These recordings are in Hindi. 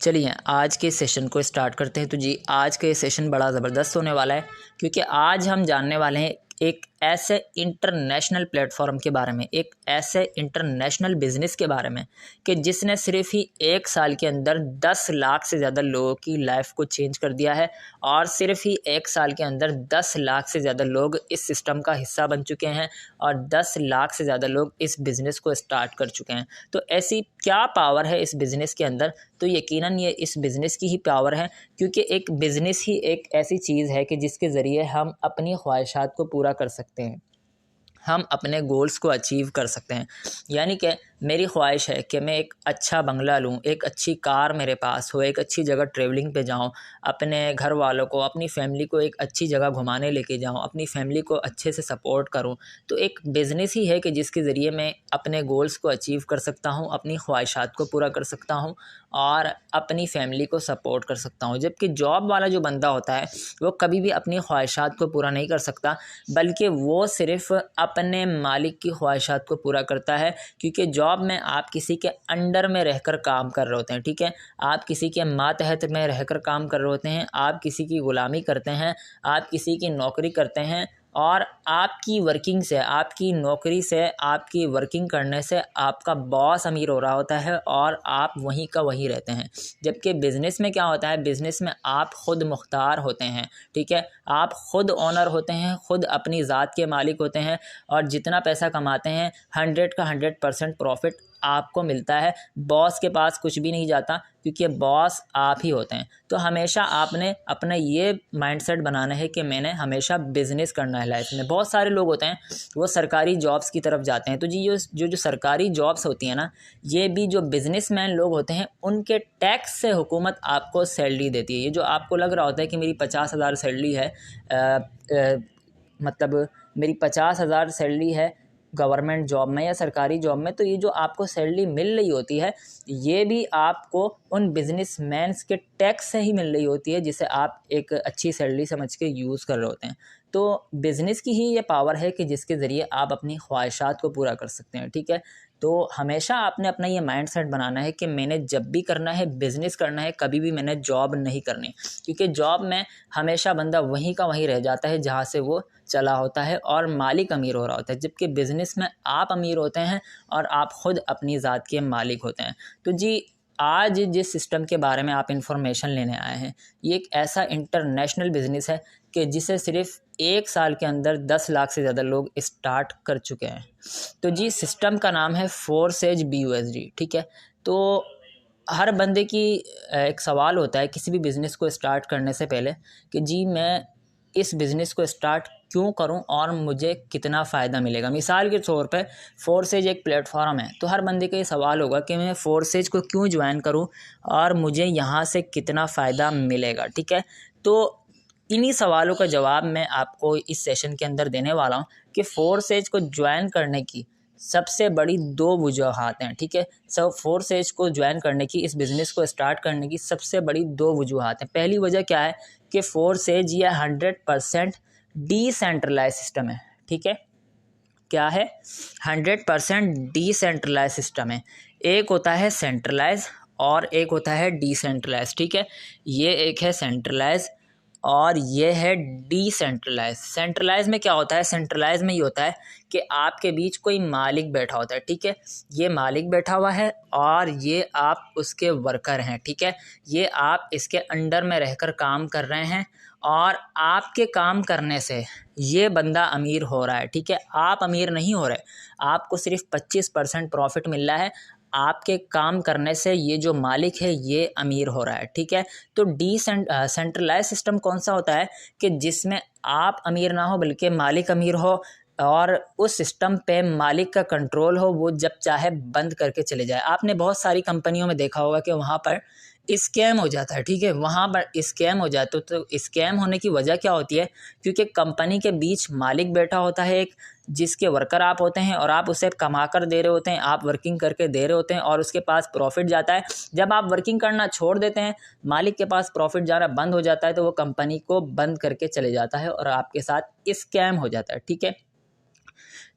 चलिए आज के सेशन को स्टार्ट करते हैं। तो जी आज का ये सेशन बड़ा ज़बरदस्त होने वाला है, क्योंकि आज हम जानने वाले हैं एक ऐसे इंटरनेशनल प्लेटफॉर्म के बारे में, एक ऐसे इंटरनेशनल बिजनेस के बारे में कि जिसने सिर्फ ही 1 साल के अंदर 10 लाख से ज़्यादा लोगों की लाइफ को चेंज कर दिया है। और सिर्फ ही 1 साल के अंदर 10 लाख से ज़्यादा लोग इस सिस्टम का हिस्सा बन चुके हैं और 10 लाख से ज़्यादा लोग इस बिज़नेस को स्टार्ट कर चुके हैं। तो ऐसी क्या पावर है इस बिज़नेस के अंदर? तो यकीनन ये इस बिज़नेस की ही पावर है, क्योंकि एक बिज़नेस ही एक ऐसी चीज़ है कि जिसके ज़रिए हम अपनी ख्वाहिशात को पूरा कर सकते हैं, हम अपने गोल्स को अचीव कर सकते हैं। यानी कि मेरी ख्वाहिश है कि मैं एक अच्छा बंगला लूँ, एक अच्छी कार मेरे पास हो, एक अच्छी जगह ट्रैवलिंग पे जाऊँ, अपने घर वालों को, अपनी फैमिली को एक अच्छी जगह घुमाने लेके जाऊँ, अपनी फैमिली को अच्छे से सपोर्ट करूँ। तो एक बिज़नेस ही है कि जिसके ज़रिए मैं अपने गोल्स को अचीव कर सकता हूँ, अपनी ख्वाहिशात को पूरा कर सकता हूँ और अपनी फैमिली को सपोर्ट कर सकता हूँ। जबकि जॉब वाला जो बंदा होता है वो कभी भी अपनी ख्वाहिशात को पूरा नहीं कर सकता, बल्कि वो सिर्फ अपने मालिक की ख्वाहिशात को पूरा करता है। क्योंकि जॉब में आप किसी के अंडर में रहकर काम कर रहे होते हैं, ठीक है, आप किसी के मातहत में रहकर काम कर रहे होते हैं, आप किसी की गुलामी करते हैं, आप किसी की नौकरी करते हैं और आपकी वर्किंग से, आपकी नौकरी से, आपकी वर्किंग करने से आपका बॉस अमीर हो रहा होता है और आप वहीं का वहीं रहते हैं। जबकि बिज़नेस में क्या होता है, बिज़नेस में आप ख़ुद मुख्तार होते हैं, ठीक है, आप ख़ुद ओनर होते हैं, ख़ुद अपनी ज़ात के मालिक होते हैं और जितना पैसा कमाते हैं 100 का 100% प्रॉफिट आपको मिलता है। बॉस के पास कुछ भी नहीं जाता, क्योंकि बॉस आप ही होते हैं। तो हमेशा आपने अपना ये माइंडसेट बनाना है कि मैंने हमेशा बिज़नेस करना है लाइफ में। बहुत सारे लोग होते हैं वो सरकारी जॉब्स की तरफ जाते हैं। तो जी जो सरकारी जॉब्स होती हैं ना, ये भी जो बिज़नेसमैन लोग होते हैं उनके टैक्स से हुकूमत आपको सैलरी देती है। ये जो आपको लग रहा होता है कि मेरी 50,000 सैलरी है, मतलब मेरी 50,000 सैलरी है गवर्नमेंट जॉब में या सरकारी जॉब में, तो ये जो आपको सैलरी मिल रही होती है ये भी आपको उन बिजनेसमैन्स के टैक्स से ही मिल रही होती है, जिसे आप एक अच्छी सैलरी समझ के यूज़ कर रहे होते हैं। तो बिज़नेस की ही ये पावर है कि जिसके ज़रिए आप अपनी ख्वाहिशात को पूरा कर सकते हैं, ठीक है। तो हमेशा आपने अपना ये माइंडसेट बनाना है कि मैंने जब भी करना है बिज़नेस करना है, कभी भी मैंने जॉब नहीं करनी। क्योंकि जॉब में हमेशा बंदा वहीं का वहीं रह जाता है जहाँ से वो चला होता है और मालिक अमीर हो रहा होता है। जबकि बिज़नेस में आप अमीर होते हैं और आप ख़ुद अपनी ज़ात के मालिक होते हैं। तो जी आज जिस सिस्टम के बारे में आप इंफॉर्मेशन लेने आए हैं, ये एक ऐसा इंटरनेशनल बिज़नेस है कि जिसे सिर्फ 1 साल के अंदर 10 लाख से ज़्यादा लोग स्टार्ट कर चुके हैं। तो जी सिस्टम का नाम है फोर्सेज BUSD, ठीक है। तो हर बंदे की एक सवाल होता है किसी भी बिज़नेस को स्टार्ट करने से पहले कि जी मैं इस बिज़नेस को स्टार्ट क्यों करूं और मुझे कितना फ़ायदा मिलेगा। मिसाल के तौर पे फोर्सेज एक प्लेटफॉर्म है, तो हर बंदे का ये सवाल होगा कि मैं फोर्सेज को क्यों ज्वाइन करूं और मुझे यहाँ से कितना फ़ायदा मिलेगा, ठीक है। तो इन्हीं सवालों का जवाब मैं आपको इस सेशन के अंदर देने वाला हूँ कि फोर्सेज को ज्वाइन करने की सबसे बड़ी 2 वजूहात हैं, ठीक है। फोर्सेज को ज्वाइन करने की, इस बिज़नेस को स्टार्ट करने की सबसे बड़ी 2 वजूहात हैं। पहली वजह क्या है कि फोर्सेज ये 100% डिसेंट्रलाइज सिस्टम है, ठीक है। क्या है? 100% डिसेंट्रलाइज सिस्टम है। एक होता है सेंट्रलाइज और एक होता है डिसेंट्रलाइज, ठीक है। ये एक है सेंट्रलाइज और ये है डिसेंट्रलाइज। सेंट्रलाइज में क्या होता है? सेंट्रलाइज में ये होता है कि आपके बीच कोई मालिक बैठा होता है, ठीक है। ये मालिक बैठा हुआ है और ये आप उसके वर्कर हैं, ठीक है। ये आप इसके अंडर में रहकर काम कर रहे हैं और आपके काम करने से ये बंदा अमीर हो रहा है, ठीक है। आप अमीर नहीं हो रहे, आपको सिर्फ 25% प्रॉफिट मिल रहा है। आपके काम करने से ये जो मालिक है ये अमीर हो रहा है, ठीक है। तो सेंट्रलाइज सिस्टम कौन सा होता है कि जिसमें आप अमीर ना हो बल्कि मालिक अमीर हो और उस सिस्टम पे मालिक का कंट्रोल हो, वो जब चाहे बंद करके चले जाए। आपने बहुत सारी कंपनियों में देखा होगा कि वहाँ पर स्कैम हो जाता है, ठीक है। वहाँ पर स्कैम हो जाता है। तो स्कैम होने की वजह क्या होती है? क्योंकि कंपनी के बीच मालिक बैठा होता है एक, जिसके वर्कर आप होते हैं और आप उसे कमा कर दे रहे होते हैं, आप वर्किंग करके दे रहे होते हैं और उसके पास प्रॉफिट जाता है। जब आप वर्किंग करना छोड़ देते हैं, मालिक के पास प्रॉफिट जाना बंद हो जाता है, तो वो कंपनी को बंद करके चले जाता है और आपके साथ स्कैम हो जाता है, ठीक है।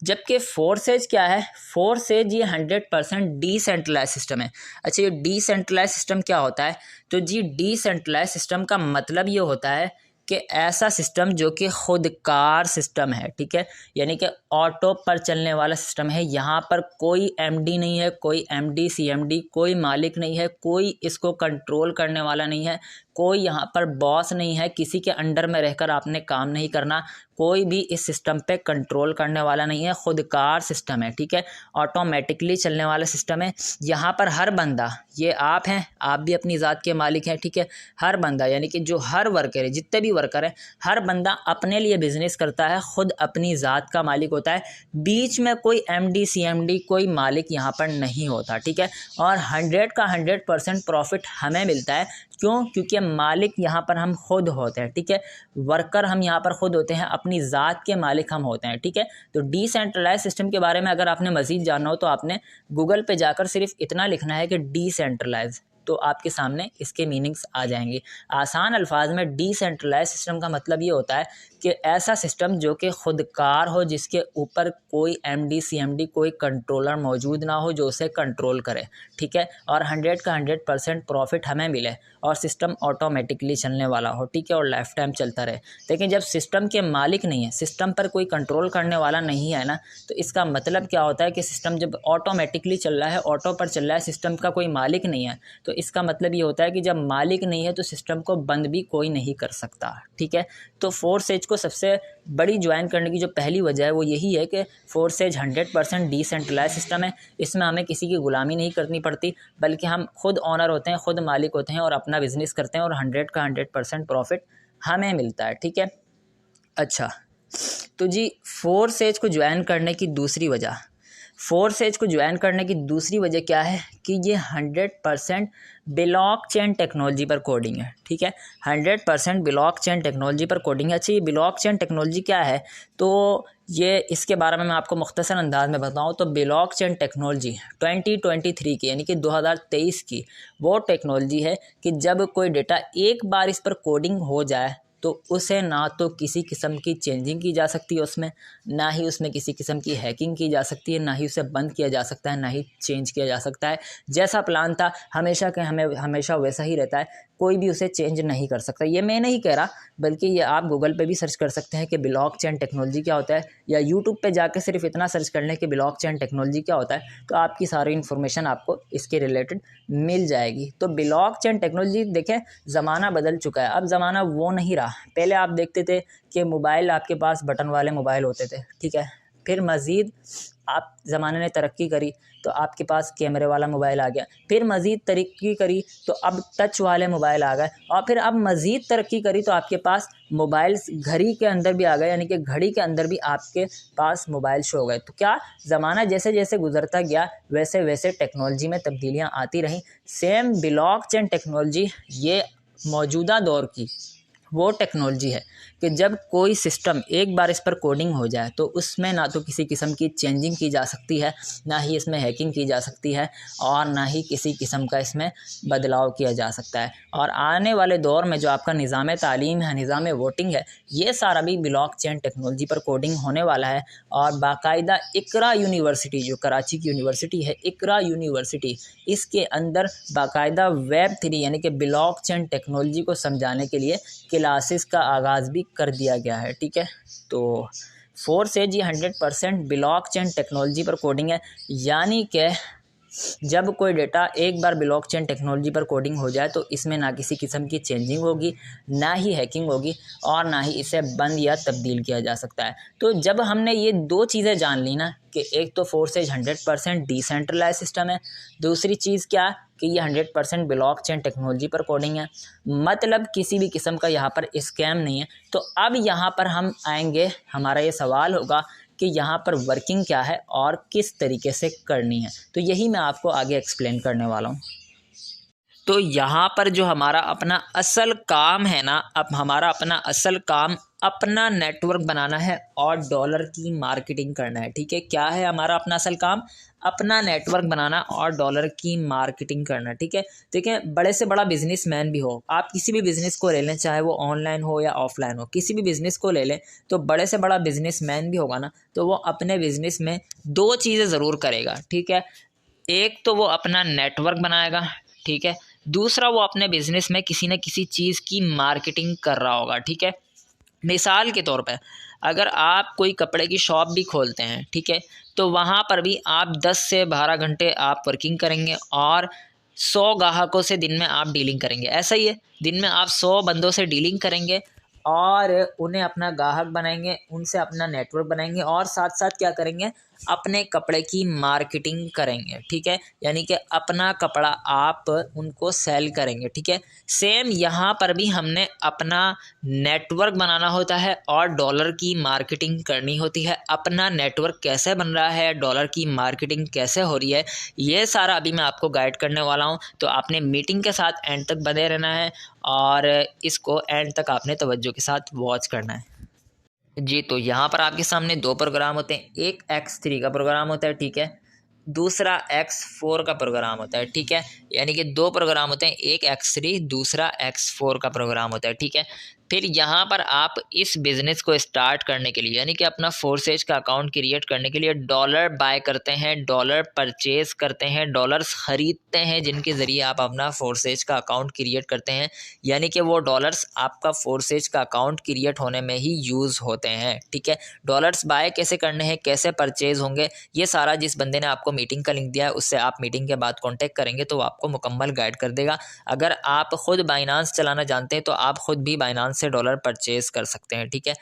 जबकि फोर्सेज क्या है, फोर्सेज ये 100% डिसेंट्रलाइज सिस्टम है। अच्छा, ये डिसेंट्रलाइज सिस्टम क्या होता है? तो जी डिसेंट्रलाइज सिस्टम का मतलब ये होता है कि ऐसा सिस्टम जो कि खुदकार सिस्टम है, ठीक है, यानी कि ऑटो पर चलने वाला सिस्टम है। यहाँ पर कोई एमडी नहीं है, कोई एमडी सीएमडी, कोई मालिक नहीं है, कोई इसको कंट्रोल करने वाला नहीं है, कोई यहाँ पर बॉस नहीं है, किसी के अंडर में रहकर आपने काम नहीं करना, कोई भी इस सिस्टम पे कंट्रोल करने वाला नहीं है, खुदकार सिस्टम है, ठीक है, ऑटोमेटिकली चलने वाला सिस्टम है। यहाँ पर हर बंदा, ये आप हैं, आप भी अपनी ज़ात के मालिक हैं, ठीक है, हर बंदा यानी कि जो हर वर्कर है, जितने भी वर्कर हैं, हर बंदा अपने लिए बिजनेस करता है, खुद अपनी ज़ात का मालिक होता है, बीच में कोई एमडी सीएमडी कोई मालिक यहाँ पर नहीं होता, ठीक है। और 100 का 100% प्रॉफिट हमें मिलता है। क्यों? क्योंकि मालिक यहाँ पर हम खुद होते हैं, ठीक है, वर्कर हम यहाँ पर खुद होते हैं, अपनी ज़ात के मालिक हम होते हैं, ठीक है। तो डिसेंट्रलाइज सिस्टम के बारे में अगर आपने मज़ीद जानना हो तो आपने गूगल पे जाकर सिर्फ इतना लिखना है कि डिसेंट्रलाइज, तो आपके सामने इसके मीनिंग्स आ जाएंगे। आसान अल्फाज में डिसेंट्रलाइज सिस्टम का मतलब ये होता है कि ऐसा सिस्टम जो कि खुदकार हो, जिसके ऊपर कोई एमडी सीएमडी कोई कंट्रोलर मौजूद ना हो जो उसे कंट्रोल करे, ठीक है, और 100 का 100% प्रॉफिट हमें मिले और सिस्टम ऑटोमेटिकली चलने वाला हो, ठीक है, और लाइफ टाइम चलता रहे। लेकिन जब सिस्टम के मालिक नहीं है, सिस्टम पर कोई कंट्रोल करने वाला नहीं है ना, तो इसका मतलब क्या होता है कि सिस्टम जब ऑटोमेटिकली चल रहा है, ऑटो पर चल रहा है, सिस्टम का कोई मालिक नहीं है, तो इसका मतलब ये होता है कि जब मालिक नहीं है तो सिस्टम को बंद भी कोई नहीं कर सकता, ठीक है। तो फोर्सेज को सबसे बड़ी ज्वाइन करने की जो पहली वजह है वो यही है कि फोर्सेज 100% डिसेंट्रलाइज सिस्टम है। इसमें हमें किसी की गुलामी नहीं करनी पड़ती, बल्कि हम खुद ऑनर होते हैं, खुद मालिक होते हैं और अपना बिजनेस करते हैं और 100 का 100% प्रॉफिट हमें मिलता है, ठीक है। अच्छा, तो जी फोर्सेज को ज्वाइन करने की दूसरी वजह, फोर्सेज को ज्वाइन करने की दूसरी वजह क्या है कि ये 100% ब्लॉकचेन टेक्नोलॉजी पर कोडिंग है, ठीक है, 100% ब्लॉकचेन टेक्नोलॉजी पर कोडिंग है। अच्छा, ये ब्लॉकचेन टेक्नोलॉजी क्या है? तो ये इसके बारे में मैं आपको मुख्तसर अंदाज में बताऊं तो ब्लॉकचेन टेक्नोलॉजी 2023 की यानी कि 2023 की वो टेक्नोलॉजी है कि जब कोई डेटा एक बार इस पर कोडिंग हो जाए तो उसे ना तो किसी किस्म की चेंजिंग की जा सकती है उसमें, ना ही उसमें किसी किस्म की हैकिंग की जा सकती है, ना ही उसे बंद किया जा सकता है, ना ही चेंज किया जा सकता है। जैसा प्लान था हमेशा के हमें हमेशा वैसा ही रहता है, कोई भी उसे चेंज नहीं कर सकता। ये मैं नहीं कह रहा, बल्कि ये आप गूगल पे भी सर्च कर सकते हैं कि ब्लॉकचेन टेक्नोलॉजी क्या होता है, या यूट्यूब पे जाके सिर्फ इतना सर्च कर लें कि ब्लॉकचेन टेक्नोलॉजी क्या होता है, तो आपकी सारी इन्फॉर्मेशन आपको इसके रिलेटेड मिल जाएगी। तो ब्लॉकचेन टेक्नोलॉजी देखें, ज़माना बदल चुका है, अब ज़माना वो नहीं रहा। पहले आप देखते थे कि मोबाइल आपके पास बटन वाले मोबाइल होते थे, ठीक है, फिर मज़ीद आप ज़माने ने तरक्की करी तो आपके पास कैमरे वाला मोबाइल आ गया, फिर मज़ीद तरक्की करी तो अब टच वाले मोबाइल आ गए, और फिर अब मज़ीद तरक्की करी तो आपके पास मोबाइल घड़ी के अंदर भी आ गए, यानी कि घड़ी के अंदर भी आपके पास मोबाइल शो हो गए। तो क्या ज़माना जैसे जैसे गुजरता गया वैसे वैसे टेक्नोलॉजी में तब्दीलियाँ आती रहीं। सेम ब्लॉकचेन टेक्नोलॉजी ये मौजूदा दौर की वो टेक्नोलॉजी है कि जब कोई सिस्टम एक बार इस पर कोडिंग हो जाए तो उसमें ना तो किसी किस्म की चेंजिंग की जा सकती है, ना ही इसमें हैकिंग की जा सकती है, और ना ही किसी किस्म का इसमें बदलाव किया जा सकता है। और आने वाले दौर में जो आपका निज़ाम तालीम है, निज़ाम वोटिंग है, ये सारा भी ब्लॉकचेन टेक्नोलॉजी पर कोडिंग होने वाला है। और बाकायदा इकरा यूनिवर्सिटी, जो कराची की यूनिवर्सिटी है, इकरा यूनिवर्सिटी, इसके अंदर बाकायदा Web3 यानी कि ब्लॉकचेन टेक्नोलॉजी को समझाने के लिए क्लासेस का आगाज़ भी कर दिया गया है, ठीक है। तो फोर्सेज ये 100% ब्लॉकचेन टेक्नोलॉजी पर कोडिंग है, यानी कि जब कोई डेटा एक बार ब्लॉकचेन टेक्नोलॉजी पर कोडिंग हो जाए तो इसमें ना किसी किस्म की चेंजिंग होगी, ना ही हैकिंग होगी, और ना ही इसे बंद या तब्दील किया जा सकता है। तो जब हमने ये दो चीज़ें जान ली ना कि एक तो फोर्सेज 100% डिसेंट्रलाइज सिस्टम है, दूसरी चीज़ क्या कि ये 100% ब्लॉकचेन टेक्नोलॉजी पर कोडिंग है, मतलब किसी भी किस्म का यहाँ पर स्कैम नहीं है। तो अब यहाँ पर हम आएंगे, हमारा ये सवाल होगा कि यहाँ पर वर्किंग क्या है और किस तरीके से करनी है, तो यही मैं आपको आगे एक्सप्लेन करने वाला हूँ। तो यहाँ पर जो हमारा अपना असल काम है ना, अब हमारा अपना असल काम अपना नेटवर्क बनाना है और डॉलर की मार्केटिंग करना है, ठीक है। क्या है हमारा अपना असल काम? अपना नेटवर्क बनाना और डॉलर की मार्केटिंग करना। ठीक है, देखिए बड़े से बड़ा बिजनेसमैन भी हो, आप किसी भी बिज़नेस को ले लें, चाहे वो ऑनलाइन हो या ऑफलाइन हो, किसी भी बिज़नेस को ले लें, तो बड़े से बड़ा बिजनेसमैन भी होगा ना, तो वो अपने बिज़नेस में दो चीज़ें ज़रूर करेगा। ठीक है, एक तो वो अपना नेटवर्क बनाएगा, ठीक है, दूसरा वो अपने बिजनेस में किसी न किसी चीज़ की मार्केटिंग कर रहा होगा। ठीक है, मिसाल के तौर पे अगर आप कोई कपड़े की शॉप भी खोलते हैं, ठीक है, तो वहाँ पर भी आप 10 से 12 घंटे आप वर्किंग करेंगे और 100 ग्राहकों से दिन में आप डीलिंग करेंगे। ऐसा ही है, दिन में आप 100 बंदों से डीलिंग करेंगे और उन्हें अपना ग्राहक बनाएंगे, उनसे अपना नेटवर्क बनाएंगे और साथ साथ क्या करेंगे, अपने कपड़े की मार्केटिंग करेंगे। ठीक है, यानी कि अपना कपड़ा आप उनको सेल करेंगे। ठीक है, सेम यहाँ पर भी हमने अपना नेटवर्क बनाना होता है और डॉलर की मार्केटिंग करनी होती है। अपना नेटवर्क कैसे बन रहा है, डॉलर की मार्केटिंग कैसे हो रही है, ये सारा अभी मैं आपको गाइड करने वाला हूँ। तो आपने मीटिंग के साथ एंड तक बने रहना है और इसको एंड तक आपने तवज्जो के साथ वॉच करना है। जी, तो यहाँ पर आपके सामने दो प्रोग्राम होते हैं, एक X3 का प्रोग्राम होता है, ठीक है, दूसरा X4 का प्रोग्राम होता है। ठीक है, यानी कि दो प्रोग्राम होते हैं, एक X3 दूसरा X4 का प्रोग्राम होता है। ठीक है, फिर यहाँ पर आप इस बिज़नेस को स्टार्ट करने के लिए, यानी कि अपना फोर्सेज का अकाउंट क्रिएट करने के लिए डॉलर बाय करते हैं, डॉलर परचेज करते हैं, डॉलर्स ख़रीदते हैं, जिनके ज़रिए आप अपना फोर्सेज का अकाउंट क्रिएट करते हैं। यानी कि वो डॉलर्स आपका फोर्सेज का अकाउंट क्रिएट होने में ही यूज़ होते हैं। ठीक है, डॉलर्स बाय कैसे करने हैं, कैसे परचेज होंगे, ये सारा जिस बंदे ने आपको मीटिंग का लिंक दिया है उससे आप मीटिंग के बाद कॉन्टैक्ट करेंगे तो वो आपको मुकम्मल गाइड कर देगा। अगर आप ख़ुद बाइनांस चलाना जानते हैं तो आप ख़ुद भी बाइनांस से डॉलर परचेज कर सकते हैं। ठीक है,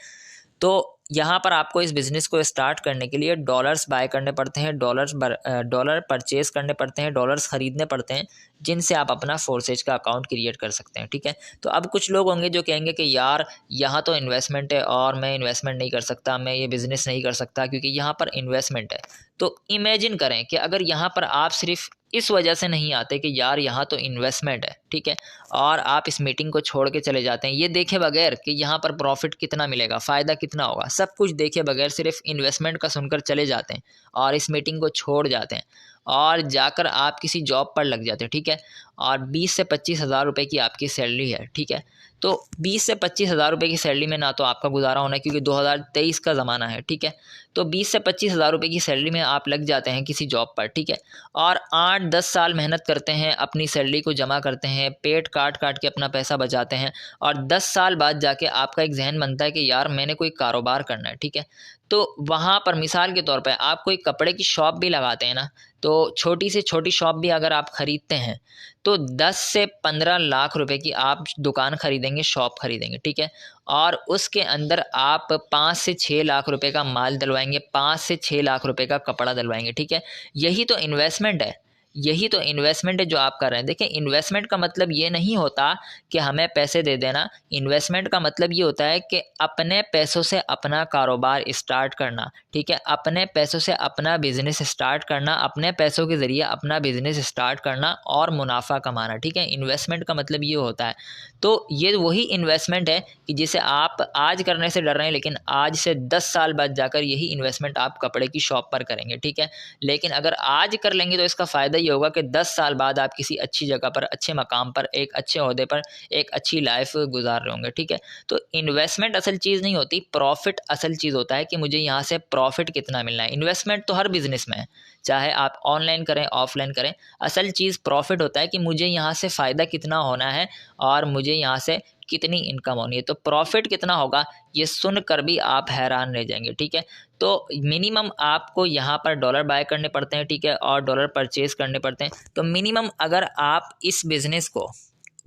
तो यहाँ पर आपको इस बिज़नेस को स्टार्ट करने के लिए डॉलर्स बाय करने पड़ते हैं, डॉलर परचेज करने पड़ते हैं, डॉलर्स ख़रीदने पड़ते हैं, जिनसे आप अपना फोर्सेज का अकाउंट क्रिएट कर सकते हैं। ठीक है, तो अब कुछ लोग होंगे जो कहेंगे कि यार यहाँ तो इन्वेस्टमेंट है और मैं इन्वेस्टमेंट नहीं कर सकता, मैं ये बिज़नेस नहीं कर सकता क्योंकि यहाँ पर इन्वेस्टमेंट है। तो इमेजिन करें कि अगर यहाँ पर आप सिर्फ इस वजह से नहीं आते कि यार यहाँ तो इन्वेस्टमेंट है, ठीक है, और आप इस मीटिंग को छोड़ के चले जाते हैं, ये देखे बगैर कि यहाँ पर प्रॉफिट कितना मिलेगा, फ़ायदा कितना होगा, सब कुछ देखे बगैर सिर्फ इन्वेस्टमेंट का सुनकर चले जाते हैं और इस मीटिंग को छोड़ जाते हैं और जाकर आप किसी जॉब पर लग जाते हैं। ठीक है, और 20 से 25 हज़ार रुपये की आपकी सैलरी है। ठीक है, तो 20 से 25 हज़ार रुपये की सैलरी में ना तो आपका गुजारा होना है क्योंकि 2023 का ज़माना है। ठीक है, तो 20 से 25 हज़ार रुपये की सैलरी में आप लग जाते हैं किसी जॉब पर। ठीक है, और 8-10 साल मेहनत करते हैं, अपनी सैलरी को जमा करते हैं, पेट काट काट के अपना पैसा बचाते हैं और 10 साल बाद जाके आपका एक जहन बनता है कि यार मैंने कोई कारोबार करना है। ठीक है, तो वहाँ पर मिसाल के तौर पे आप कोई कपड़े की शॉप भी लगाते हैं ना, तो छोटी से छोटी शॉप भी अगर आप ख़रीदते हैं तो 10 से 15 लाख रुपए की आप दुकान ख़रीदेंगे, शॉप ख़रीदेंगे। ठीक है, और उसके अंदर आप 5 से 6 लाख रुपए का माल डलवाएंगे, 5 से 6 लाख रुपए का कपड़ा डलवाएंगे। ठीक है, यही तो इन्वेस्टमेंट है, यही तो इन्वेस्टमेंट है जो आप कर रहे हैं। देखिए, इन्वेस्टमेंट का मतलब ये नहीं होता कि हमें पैसे दे देना, इन्वेस्टमेंट का मतलब ये होता है कि अपने पैसों से अपना कारोबार स्टार्ट करना। ठीक है, अपने पैसों से अपना बिज़नेस स्टार्ट करना, अपने पैसों के ज़रिए अपना बिज़नेस स्टार्ट करना और मुनाफा कमाना। ठीक है, इन्वेस्टमेंट का मतलब ये होता है। तो ये वही इन्वेस्टमेंट है कि जिसे आप आज करने से डर रहे हैं, लेकिन आज से 10 साल बाद जाकर यही इन्वेस्टमेंट आप कपड़े की शॉप पर करेंगे। ठीक है, लेकिन अगर आज कर लेंगे तो इसका फ़ायदा ये होगा कि 10 साल बाद आप किसी अच्छी जगह पर, अच्छे मकाम पर, एक अच्छे ओहदे पर, एक अच्छी लाइफ गुजार रहे होंगे। ठीक है, तो इन्वेस्टमेंट असल चीज़ नहीं होती, प्रॉफिट असल चीज़ होता है कि मुझे यहाँ से प्रॉफिट कितना मिलना है। इन्वेस्टमेंट तो हर बिज़नेस में है, चाहे आप ऑनलाइन करें, ऑफलाइन करें, असल चीज़ प्रॉफिट होता है कि मुझे यहाँ से फ़ायदा कितना होना है और मुझे यहाँ से कितनी इनकम होनी है। तो प्रॉफिट कितना होगा ये सुनकर भी आप हैरान रह जाएंगे। ठीक है, तो मिनिमम आपको यहाँ पर डॉलर बाय करने पड़ते हैं। ठीक है, और डॉलर परचेज करने पड़ते हैं। तो मिनिमम अगर आप इस बिज़नेस को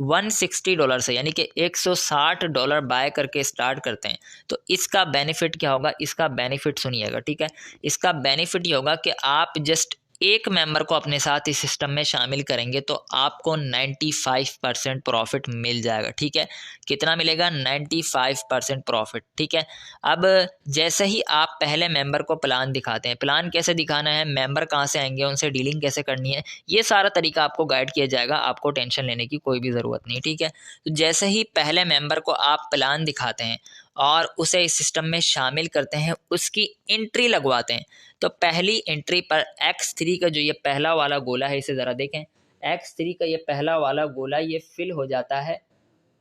$160 से, यानी कि $160 बाय करके स्टार्ट करते हैं, तो इसका बेनिफिट क्या होगा, इसका बेनिफिट सुनिएगा। ठीक है, इसका बेनिफिट ये होगा कि आप जस्ट एक मेंबर को अपने साथ इस सिस्टम में शामिल करेंगे तो आपको 95% प्रॉफिट मिल जाएगा। ठीक है, कितना मिलेगा, 95% प्रॉफिट। ठीक है, अब जैसे ही आप पहले मेंबर को प्लान दिखाते हैं, प्लान कैसे दिखाना है, मेंबर कहाँ से आएंगे, उनसे डीलिंग कैसे करनी है, ये सारा तरीका आपको गाइड किया जाएगा, आपको टेंशन लेने की कोई भी ज़रूरत नहीं। ठीक है, तो जैसे ही पहले मेंबर को आप प्लान दिखाते हैं और उसे इस सिस्टम में शामिल करते हैं, उसकी एंट्री लगवाते हैं। तो पहली एंट्री पर X3 का जो ये पहला वाला गोला है, इसे ज़रा देखें, X3 का ये पहला वाला गोला ये फिल हो जाता है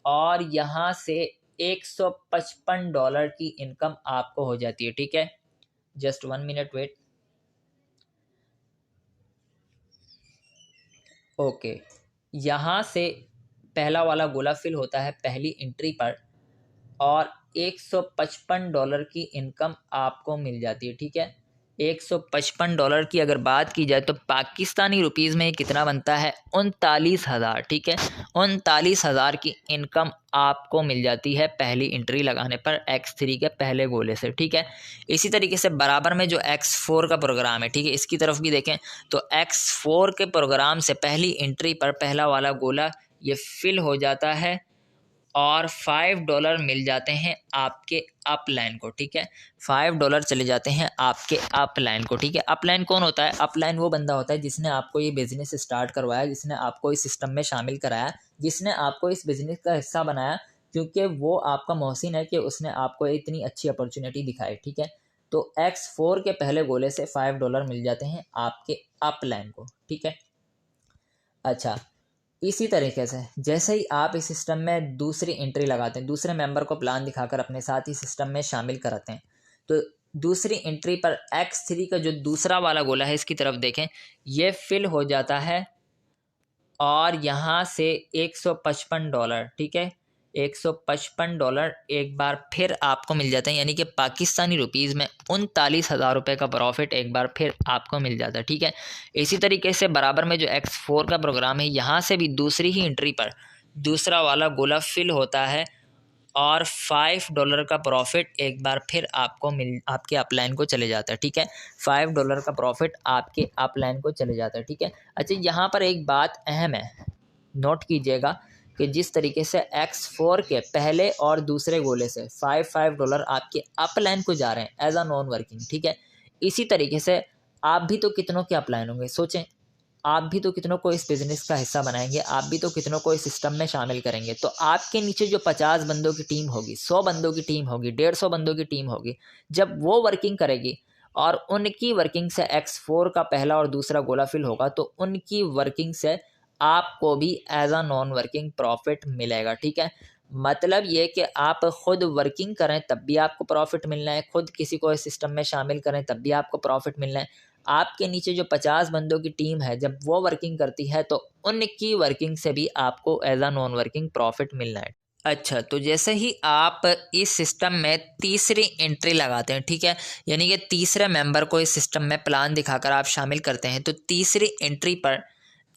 और यहाँ से $155 की इनकम आपको हो जाती है। ठीक है, जस्ट 1 मिनट वेट। ओके, यहाँ से पहला वाला गोला फिल होता है पहली एंट्री पर और $155 की इनकम आपको मिल जाती है। ठीक है, $155 की अगर बात की जाए तो पाकिस्तानी रुपीज़ में ये कितना बनता है, 39,000। ठीक है, 39,000 की इनकम आपको मिल जाती है पहली एंट्री लगाने पर X3 के पहले गोले से। ठीक है, इसी तरीके से बराबर में जो X4 का प्रोग्राम है, ठीक है, इसकी तरफ भी देखें तो X4 के प्रोग्राम से पहली एंट्री पर पहला वाला गोला ये फिल हो जाता है और $5 मिल जाते हैं आपके अपलाइन को। ठीक है, $5 चले जाते हैं आपके अपलाइन को। ठीक है, अपलाइन कौन होता है? अपलाइन वो बंदा होता है जिसने आपको ये बिज़नेस स्टार्ट करवाया, जिसने आपको इस सिस्टम में शामिल कराया, जिसने आपको इस बिज़नेस का हिस्सा बनाया, क्योंकि वो आपका मोहसिन है कि उसने आपको इतनी अच्छी अपॉर्चुनिटी दिखाई। ठीक है, तो X4 के पहले गोले से $5 मिल जाते हैं आपके अपलाइन को। ठीक है, अच्छा, इसी तरीके से जैसे ही आप इस सिस्टम में दूसरी एंट्री लगाते हैं, दूसरे मेंबर को प्लान दिखाकर अपने साथ ही सिस्टम में शामिल कराते हैं, तो दूसरी एंट्री पर X3 का जो दूसरा वाला गोला है, इसकी तरफ देखें, ये फिल हो जाता है और यहाँ से $155, ठीक है, $155 एक बार फिर आपको मिल जाते हैं, यानी कि पाकिस्तानी रुपीज़ में 39,000 रुपये का प्रॉफिट एक बार फिर आपको मिल जाता है। ठीक है, इसी तरीके से बराबर में जो X4 का प्रोग्राम है, यहाँ से भी दूसरी ही एंट्री पर दूसरा वाला गोला फिल होता है और $5 का प्रॉफिट एक बार फिर आपको आपके अपलाइन को चले जाता है। ठीक है, $5 का प्रॉफिट आपके अपलाइन को चले जाता है। ठीक है, अच्छा, यहाँ पर एक बात अहम है, नोट कीजिएगा कि जिस तरीके से X4 के पहले और दूसरे गोले से $5 आपके अपलाइन को जा रहे हैं एज अ नॉन वर्किंग। ठीक है, इसी तरीके से आप भी तो कितनों के अपलाइन होंगे, सोचें, आप भी तो कितनों को इस बिज़नेस का हिस्सा बनाएंगे, आप भी तो कितनों को इस सिस्टम में शामिल करेंगे। तो आपके नीचे जो 50 बंदों की टीम होगी, 100 बंदों की टीम होगी, 150 बंदों की टीम होगी, जब वो वर्किंग करेगी और उनकी वर्किंग से X4 का पहला और दूसरा गोला फिल होगा, तो उनकी वर्किंग से आपको भी as a non working profit मिलेगा। ठीक है, मतलब ये कि आप खुद वर्किंग करें तब भी आपको प्रॉफिट मिलना है, खुद किसी को इस सिस्टम में शामिल करें तब भी आपको प्रॉफिट मिलना है। आपके नीचे जो 50 बंदों की टीम है, जब वो वर्किंग करती है तो उनकी वर्किंग से भी आपको as a non working profit मिलना है। अच्छा, तो जैसे ही आप इस सिस्टम में तीसरी एंट्री लगाते हैं, ठीक है, यानी कि तीसरे मेंबर को इस सिस्टम में प्लान दिखाकर आप शामिल करते हैं, तो तीसरी एंट्री पर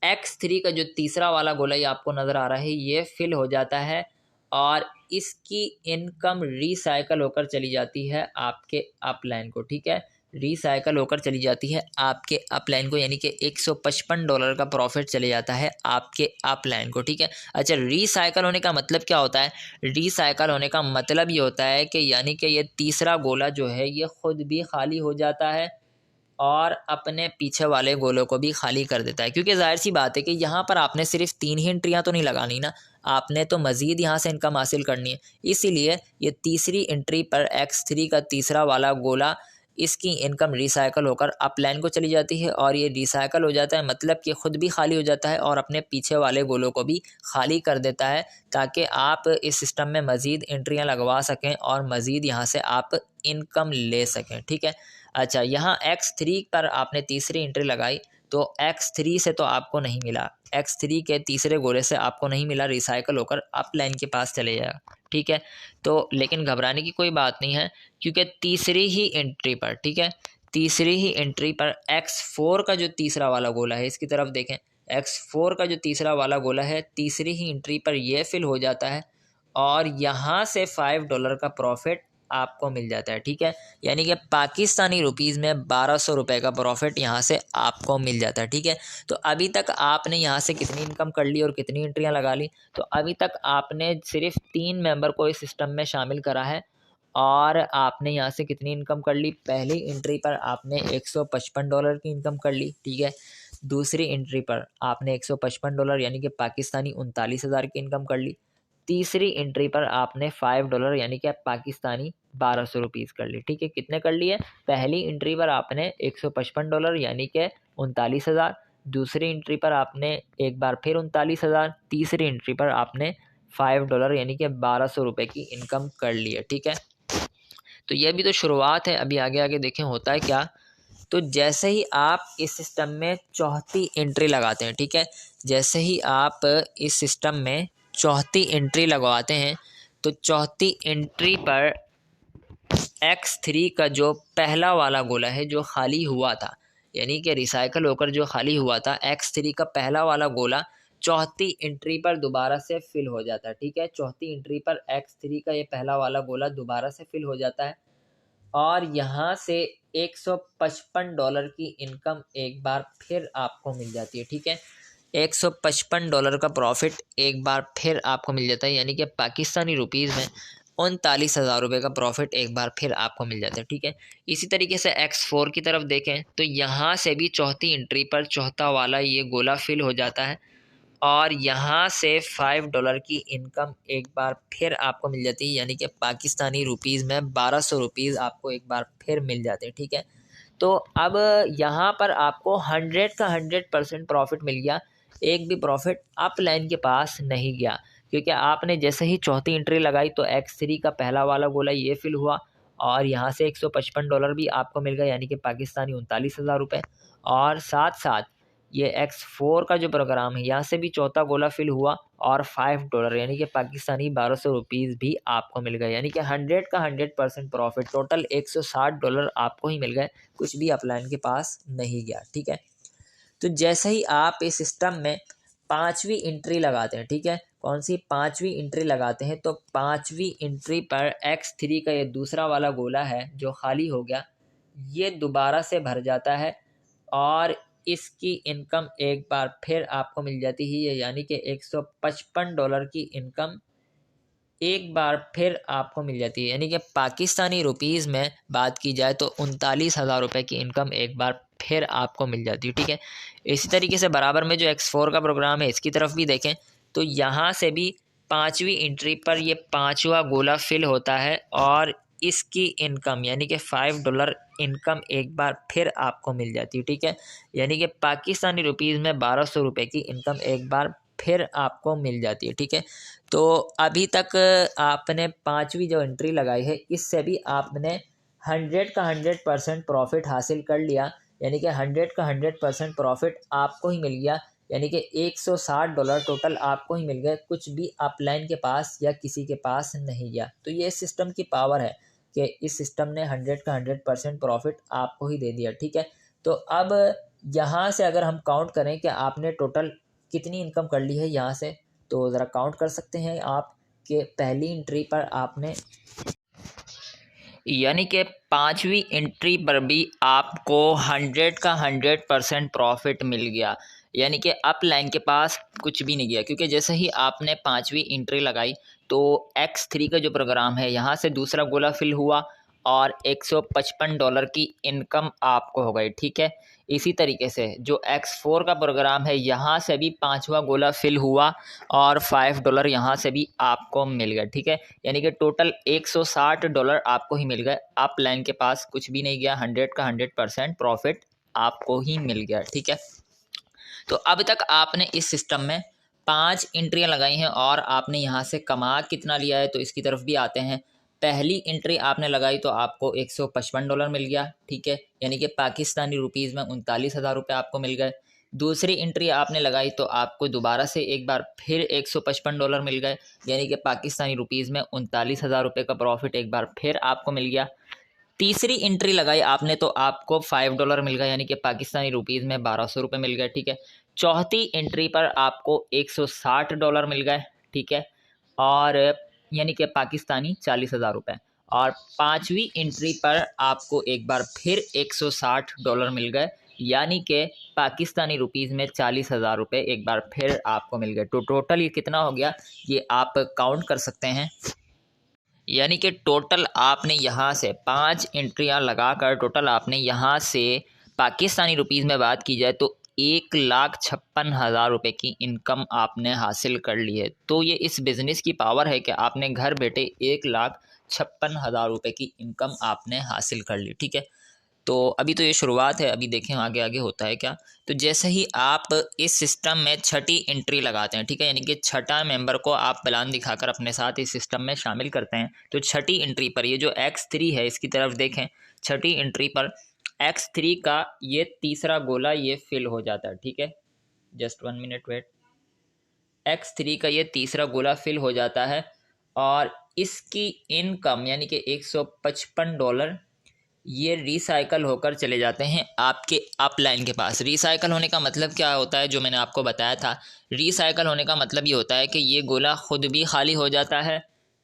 X3 का जो तीसरा वाला गोला ये आपको नज़र आ रहा है, ये फिल हो जाता है और इसकी इनकम रिसाइकल होकर चली जाती है आपके अपलाइन को। ठीक है, रिसाइकल होकर चली जाती है आपके अपलाइन को, यानी कि $155 का प्रॉफिट चले जाता है आपके अपलाइन को। ठीक है, अच्छा, रिसाइकल होने का मतलब क्या होता है? रिसाइकल होने का मतलब ये होता है कि यानी कि ये तीसरा गोला जो है ये खुद भी खाली हो जाता है और अपने पीछे वाले गोलों को भी खाली कर देता है, क्योंकि जाहिर सी बात है कि यहाँ पर आपने सिर्फ 3 ही एंट्रियाँ तो नहीं लगानी ना, आपने तो मज़ीद यहाँ से इनकम हासिल करनी है। इसीलिए ये तीसरी एंट्री पर X3 का तीसरा वाला गोला, इसकी इनकम रिसाइकल होकर अपलाइन को चली जाती है और ये रिसाइकल हो जाता है, मतलब कि ख़ुद भी खाली हो जाता है और अपने पीछे वाले गोलों को भी खाली कर देता है, ताकि आप इस सिस्टम में मज़ीद एंट्रियाँ लगवा सकें और मज़ीद यहाँ से आप इनकम ले सकें। ठीक है, अच्छा, यहाँ X3 पर आपने तीसरी एंट्री लगाई तो X3 से तो आपको नहीं मिला, X3 के तीसरे गोले से आपको नहीं मिला, रिसाइकल होकर अपलाइन के पास चले जाएगा। ठीक है, तो लेकिन घबराने की कोई बात नहीं है, क्योंकि तीसरी ही एंट्री पर, ठीक है, तीसरी ही एंट्री पर X4 का जो तीसरा वाला गोला है, इसकी तरफ देखें, X4 का जो तीसरा वाला गोला है, तीसरी ही एंट्री पर यह फिल हो जाता है और यहाँ से $5 का प्रॉफिट आपको मिल जाता है। ठीक है, यानी कि पाकिस्तानी रुपीज़ में 1200 रुपये का प्रॉफिट यहाँ से आपको मिल जाता है। ठीक है, तो अभी तक आपने यहाँ से कितनी इनकम कर ली और कितनी एंट्रियाँ लगा ली? तो अभी तक आपने सिर्फ 3 मेंबर को इस सिस्टम में शामिल करा है और आपने यहाँ से कितनी इनकम कर ली? पहली एंट्री पर आपने $155 की इनकम कर ली। ठीक है, दूसरी एंट्री पर आपने $155 यानी कि पाकिस्तानी 39,000 की इनकम कर ली। तीसरी एंट्री पर आपने $5 यानी कि पाकिस्तानी 1200 रुपीज़ कर ली। ठीक है, कितने कर लिए? पहली एंट्री पर आपने $155 यानी कि 39,000, दूसरी एंट्री पर आपने एक बार फिर 39,000, तीसरी एंट्री पर आपने $5 यानी कि 1200 रुपये की इनकम कर ली है। ठीक है, तो यह भी तो शुरुआत है, अभी आगे आगे देखें होता है क्या। तो जैसे ही आप इस सिस्टम में चौथी एंट्री लगाते हैं, ठीक है, जैसे ही आप इस सिस्टम में चौथी एंट्री लगवाते हैं तो चौथी एंट्री पर X3 का जो पहला वाला गोला है जो खाली हुआ था, यानी कि रिसाइकल होकर जो खाली हुआ था, X3 का पहला वाला गोला चौथी एंट्री पर दोबारा से फिल हो जाता है। ठीक है, चौथी एंट्री पर X3 का ये पहला वाला गोला दोबारा से फिल हो जाता है और यहाँ से $155 की इनकम एक बार फिर आपको मिल जाती है। ठीक है, $155 का प्रॉफिट एक बार फिर आपको मिल जाता है, यानी कि पाकिस्तानी रुपीज़ में 39,000 रुपये का प्रॉफिट एक बार फिर आपको मिल जाता है। ठीक है, इसी तरीके से X4 की तरफ देखें तो यहाँ से भी चौथी एंट्री पर चौथा वाला ये गोला फिल हो जाता है और यहाँ से $5 की इनकम एक बार फिर आपको मिल जाती है, यानी कि पाकिस्तानी रुपीज़ में 1200 रुपीज़ आपको एक बार फिर मिल जाते हैं। ठीक है, तो अब यहाँ पर आपको 100 का 100% प्रॉफिट मिल गया, एक भी प्रॉफिट अप लाइन के पास नहीं गया, क्योंकि आपने जैसे ही चौथी एंट्री लगाई तो X3 का पहला वाला गोला ये फिल हुआ और यहाँ से $155 भी आपको मिल गया, यानी कि पाकिस्तानी 39,000 रुपये। और साथ साथ ये X4 का जो प्रोग्राम है यहाँ से भी चौथा गोला फिल हुआ और $5 यानी कि पाकिस्तानी 1200 रुपीज़ भी आपको मिल गए, यानी कि 100 का 100% प्रॉफिट, टोटल $160 आपको ही मिल गए, कुछ भी अपलाइन के पास नहीं गया। ठीक है, तो जैसे ही आप इस सिस्टम में पाँचवीं एंट्री लगाते हैं, ठीक है, कौन सी पाँचवीं एंट्री लगाते हैं, तो पाँचवीं एंट्री पर X3 का ये दूसरा वाला गोला है जो खाली हो गया, ये दोबारा से भर जाता है और इसकी इनकम एक बार फिर आपको मिल जाती है, यानी कि $155 की इनकम एक बार फिर आपको मिल जाती है, यानी कि पाकिस्तानी रुपीज़ में बात की जाए तो 39,000 रुपये की इनकम एक बार फिर आपको मिल जाती है। ठीक है, इसी तरीके से बराबर में जो X4 का प्रोग्राम है इसकी तरफ भी देखें तो यहाँ से भी पाँचवीं एंट्री पर ये पाँचवा गोला फिल होता है और इसकी इनकम यानी कि $5 इनकम एक बार फिर आपको मिल जाती है। ठीक है, यानी कि पाकिस्तानी रुपीज़ में 1200 रुपये की इनकम एक बार फिर आपको मिल जाती है। ठीक है, तो अभी तक आपने पाँचवीं जो एंट्री लगाई है इससे भी आपने 100 का 100% प्रॉफिट हासिल कर लिया, यानी कि 100 का 100% प्रॉफिट आपको ही मिल गया, यानी कि $160 टोटल आपको ही मिल गए, कुछ भी अपलाइन के पास या किसी के पास नहीं गया। तो ये सिस्टम की पावर है कि इस सिस्टम ने 100 का 100% प्रॉफिट आपको ही दे दिया। ठीक है, तो अब यहाँ से अगर हम काउंट करें कि आपने टोटल कितनी इनकम कर ली है यहाँ से, तो ज़रा काउंट कर सकते हैं आप कि पहली एंट्री पर आपने, यानी कि पाँचवीं एंट्री पर भी आपको 100 का 100% प्रॉफिट मिल गया, यानी कि अप लाइन के पास कुछ भी नहीं गया, क्योंकि जैसे ही आपने पाँचवीं एंट्री लगाई तो X3 का जो प्रोग्राम है यहाँ से दूसरा गोला फिल हुआ और $155 की इनकम आपको हो गई। ठीक है, इसी तरीके से जो X4 का प्रोग्राम है यहाँ से भी पाँचवा गोला फिल हुआ और $5 यहाँ से भी आपको मिल गया। ठीक है, यानी कि टोटल $160 आपको ही मिल गए, अप लाइन के पास कुछ भी नहीं गया, 100 का 100% प्रॉफिट आपको ही मिल गया। ठीक है, तो अब तक आपने इस सिस्टम में 5 एंट्रियां लगाई हैं और आपने यहाँ से कमा कितना लिया है, तो इसकी तरफ भी आते हैं। पहली एंट्री आपने लगाई तो आपको $155 मिल गया। ठीक है, यानी कि पाकिस्तानी रुपीज़ में 39,000 रुपये आपको मिल गए। दूसरी एंट्री आपने लगाई तो आपको दोबारा से एक बार फिर $155 मिल गए, यानी कि पाकिस्तानी रुपीज़ में 39,000 रुपये का प्रॉफिट एक बार फिर आपको मिल गया। तीसरी एंट्री लगाई आपने तो आपको $5 मिल गया, यानी कि पाकिस्तानी रुपीज़ में 1200 रुपये मिल गए। ठीक है, चौथी एंट्री पर आपको $160 मिल गए। ठीक है, और यानी कि पाकिस्तानी 40,000 रुपये। और पाँचवीं एंट्री पर आपको एक बार फिर $160 मिल गए, यानी कि पाकिस्तानी रुपीज़ में 40,000 रुपये एक बार फिर आपको मिल गए। तो टोटल ये कितना हो गया, ये आप काउंट कर सकते हैं, यानी कि टोटल आपने यहाँ से 5 एंट्रियाँ लगाकर टोटल आपने यहाँ से पाकिस्तानी रुपीज़ में बात की जाए तो 1,56,000 रुपये की इनकम आपने हासिल कर ली है। तो ये इस बिज़नेस की पावर है कि आपने घर बैठे 1,56,000 रुपये की इनकम आपने हासिल कर ली। ठीक है, तो अभी तो ये शुरुआत है, अभी देखें आगे आगे होता है क्या। तो जैसे ही आप इस सिस्टम में छठी एंट्री लगाते हैं, ठीक है, यानी कि छठा मेंबर को आप प्लान दिखाकर अपने साथ इस सिस्टम में शामिल करते हैं, तो छठी एंट्री पर ये जो X3 है इसकी तरफ देखें, छठी एंट्री पर X3 का ये तीसरा गोला ये फिल हो जाता है। ठीक है, जस्ट 1 मिनट वेट। X3 का ये तीसरा गोला फिल हो जाता है और इसकी इनकम यानी कि $155 ये रिसाइकल होकर चले जाते हैं आपके अपलाइन के पास। रिसाइकल होने का मतलब क्या होता है, जो मैंने आपको बताया था, रिसाइकल होने का मतलब ये होता है कि ये गोला खुद भी खाली हो जाता है।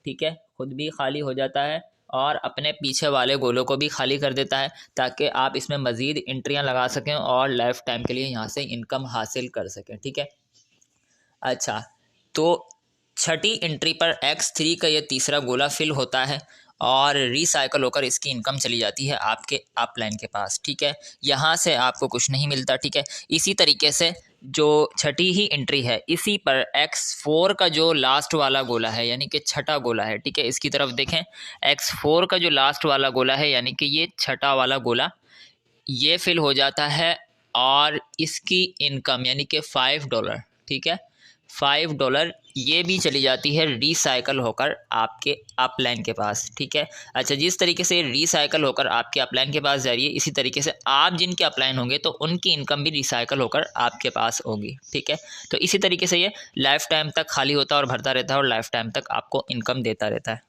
ठीक है, खुद भी खाली हो जाता है और अपने पीछे वाले गोलों को भी खाली कर देता है, ताकि आप इसमें मज़ीद एंट्रियां लगा सकें और लाइफ टाइम के लिए यहाँ से इनकम हासिल कर सकें। ठीक है, अच्छा, तो छठी एंट्री पर X3 का ये तीसरा गोला फिल होता है और रिसाइकल होकर इसकी इनकम चली जाती है आपके अपलाइन के पास। ठीक है, यहाँ से आपको कुछ नहीं मिलता। ठीक है, इसी तरीके से जो छठी ही एंट्री है इसी पर X4 का जो लास्ट वाला गोला है यानी कि छठा गोला है, ठीक है, इसकी तरफ देखें, X4 का जो लास्ट वाला गोला है यानी कि ये छठा वाला गोला ये फिल हो जाता है और इसकी इनकम यानी कि $5, ठीक है, $5 ये भी चली जाती है रिसाइकल होकर आपके अपलाइन के पास। ठीक है, अच्छा, जिस तरीके से रिसाइकल होकर आपके अपलाइन के पास जा रही है, इसी तरीके से आप जिनके अपलाइन होंगे तो उनकी इनकम भी रिसाइकल होकर आपके पास होगी। ठीक है, तो इसी तरीके से ये लाइफ टाइम तक खाली होता है और भरता रहता है और लाइफ टाइम तक आपको इनकम देता रहता है।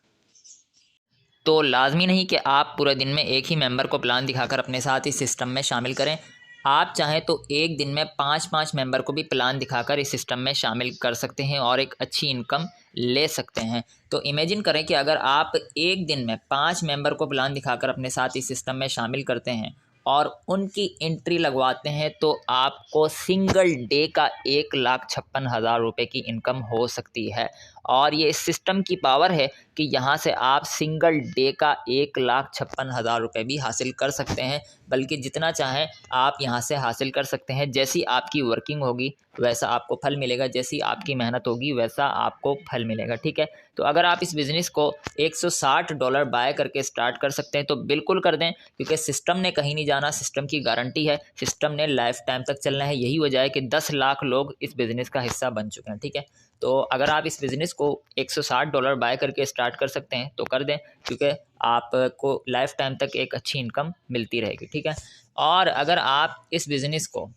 तो लाजमी नहीं कि आप पूरे दिन में एक ही मेंबर को प्लान दिखाकर अपने साथ इस सिस्टम में शामिल करें। आप चाहें तो एक दिन में 5-5 मेंबर को भी प्लान दिखाकर इस सिस्टम में शामिल कर सकते हैं और एक अच्छी इनकम ले सकते हैं। तो इमेजिन करें कि अगर आप एक दिन में 5 मेंबर को प्लान दिखाकर अपने साथ इस सिस्टम में शामिल करते हैं और उनकी एंट्री लगवाते हैं, तो आपको सिंगल डे का 1,56,000 रुपये की इनकम हो सकती है। और ये इस सिस्टम की पावर है कि यहाँ से आप सिंगल डे का 1,56,000 रुपये भी हासिल कर सकते हैं, बल्कि जितना चाहें आप यहाँ से हासिल कर सकते हैं। जैसी आपकी वर्किंग होगी वैसा आपको फल मिलेगा, जैसी आपकी मेहनत होगी वैसा आपको फल मिलेगा। ठीक है, तो अगर आप इस बिज़नेस को $160 बाय करके स्टार्ट कर सकते हैं तो बिल्कुल कर दें, क्योंकि सिस्टम ने कहीं नहीं जाना, सिस्टम की गारंटी है, सिस्टम ने लाइफ टाइम तक चलना है। यही वजह है कि 10 लाख लोग इस बिज़नेस का हिस्सा बन चुके हैं। ठीक है, तो अगर आप इस बिज़नेस को $160 बाय करके स्टार्ट कर सकते हैं तो कर दें, क्योंकि आपको लाइफ टाइम तक एक अच्छी इनकम मिलती रहेगी। ठीक है, और अगर आप इस बिज़नेस को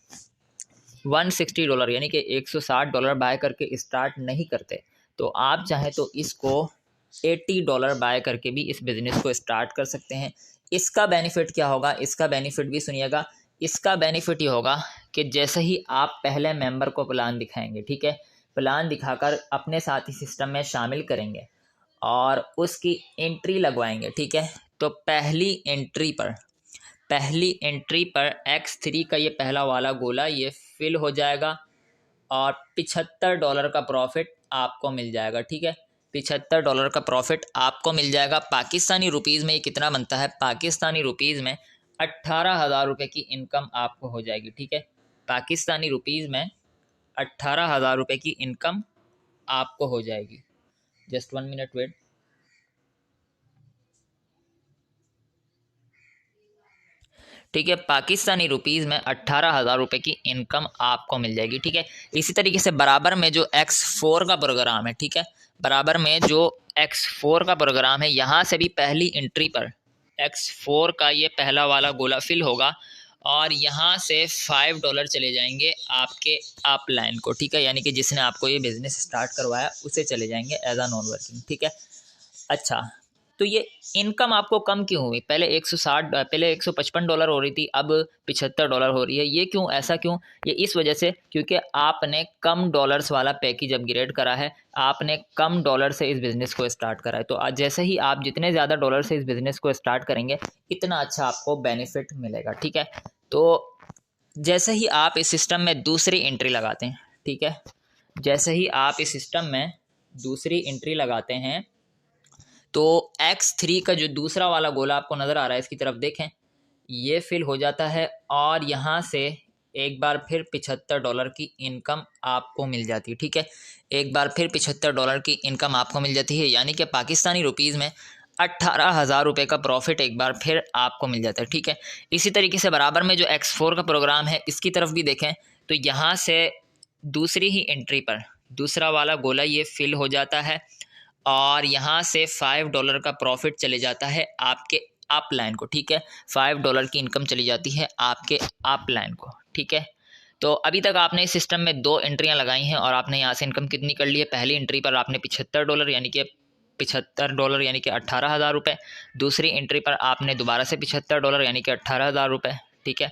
$160 यानी कि $160 बाय करके स्टार्ट नहीं करते, तो आप चाहें तो इसको $80 बाय करके भी इस बिज़नेस को स्टार्ट कर सकते हैं। इसका बेनिफिट क्या होगा, इसका बेनिफिट भी सुनिएगा। इसका बेनिफिट ये होगा कि जैसे ही आप पहले मेंबर को प्लान दिखाएंगे, ठीक है, प्लान दिखाकर अपने साथ ही सिस्टम में शामिल करेंगे और उसकी एंट्री लगवाएंगे, ठीक है, तो पहली एंट्री पर X3 का ये पहला वाला गोला ये फिल हो जाएगा और $75 का प्रॉफिट आपको मिल जाएगा। ठीक है, $75 का प्रॉफिट आपको मिल जाएगा। पाकिस्तानी रुपीज़ में ये कितना बनता है, पाकिस्तानी रुपीज़ में 18,000 रुपये की इनकम आपको हो जाएगी। ठीक है, पाकिस्तानी रुपीज़ में 18,000 रुपये की इनकम आपको हो जाएगी। Just 1 minute wait. ठीक है, पाकिस्तानी रुपीज़ में 18,000 रुपये की इनकम आपको मिल जाएगी। ठीक है, इसी तरीके से बराबर में जो X4 का प्रोग्राम है, ठीक है, बराबर में जो X4 का प्रोग्राम है, यहाँ से भी पहली एंट्री पर X4 का ये पहला वाला गोला फिल होगा और यहाँ से $5 चले जाएंगे आपके अपलाइन को। ठीक है, यानी कि जिसने आपको ये बिज़नेस स्टार्ट करवाया उसे चले जाएंगे एज अ नॉन वर्किंग। ठीक है, अच्छा, तो ये इनकम आपको कम क्यों हुई, पहले $155 हो रही थी, अब $75 हो रही है। ये क्यों, ऐसा क्यों? ये इस वजह से क्योंकि आपने कम डॉलर्स वाला पैकेज अपग्रेड करा है, आपने कम डॉलर से इस बिज़नेस को स्टार्ट करा है। तो आज जैसे ही आप जितने ज़्यादा डॉलर से इस बिज़नेस को स्टार्ट करेंगे इतना अच्छा आपको बेनिफिट मिलेगा। ठीक है, तो जैसे ही आप इस सिस्टम में दूसरी एंट्री लगाते हैं, ठीक है, जैसे ही आप इस सिस्टम में दूसरी एंट्री लगाते हैं तो X3 का जो दूसरा वाला गोला आपको नज़र आ रहा है, इसकी तरफ देखें, ये फिल हो जाता है और यहाँ से एक बार फिर $75 की इनकम आपको मिल जाती है। ठीक है, एक बार फिर $75 की इनकम आपको मिल जाती है, यानी कि पाकिस्तानी रुपीज़ में 18,000 रुपये का प्रॉफिट एक बार फिर आपको मिल जाता है। ठीक है, इसी तरीके से बराबर में जो X4 का प्रोग्राम है इसकी तरफ भी देखें तो यहाँ से दूसरी ही एंट्री पर दूसरा वाला गोला ये फिल हो जाता है और यहाँ से $5 का प्रॉफिट चले जाता है आपके अप लाइन को। ठीक है, $5 की इनकम चली जाती है आपके अप लाइन को। ठीक है, तो अभी तक आपने इस सिस्टम में 2 एंट्रियां लगाई हैं और आपने यहाँ से इनकम कितनी कर ली है। पहली एंट्री पर आपने $75 यानी कि $75 यानी कि 18,000 रुपये। दूसरी एंट्री पर आपने दोबारा से $75 यानी कि 18,000 रुपये। ठीक है,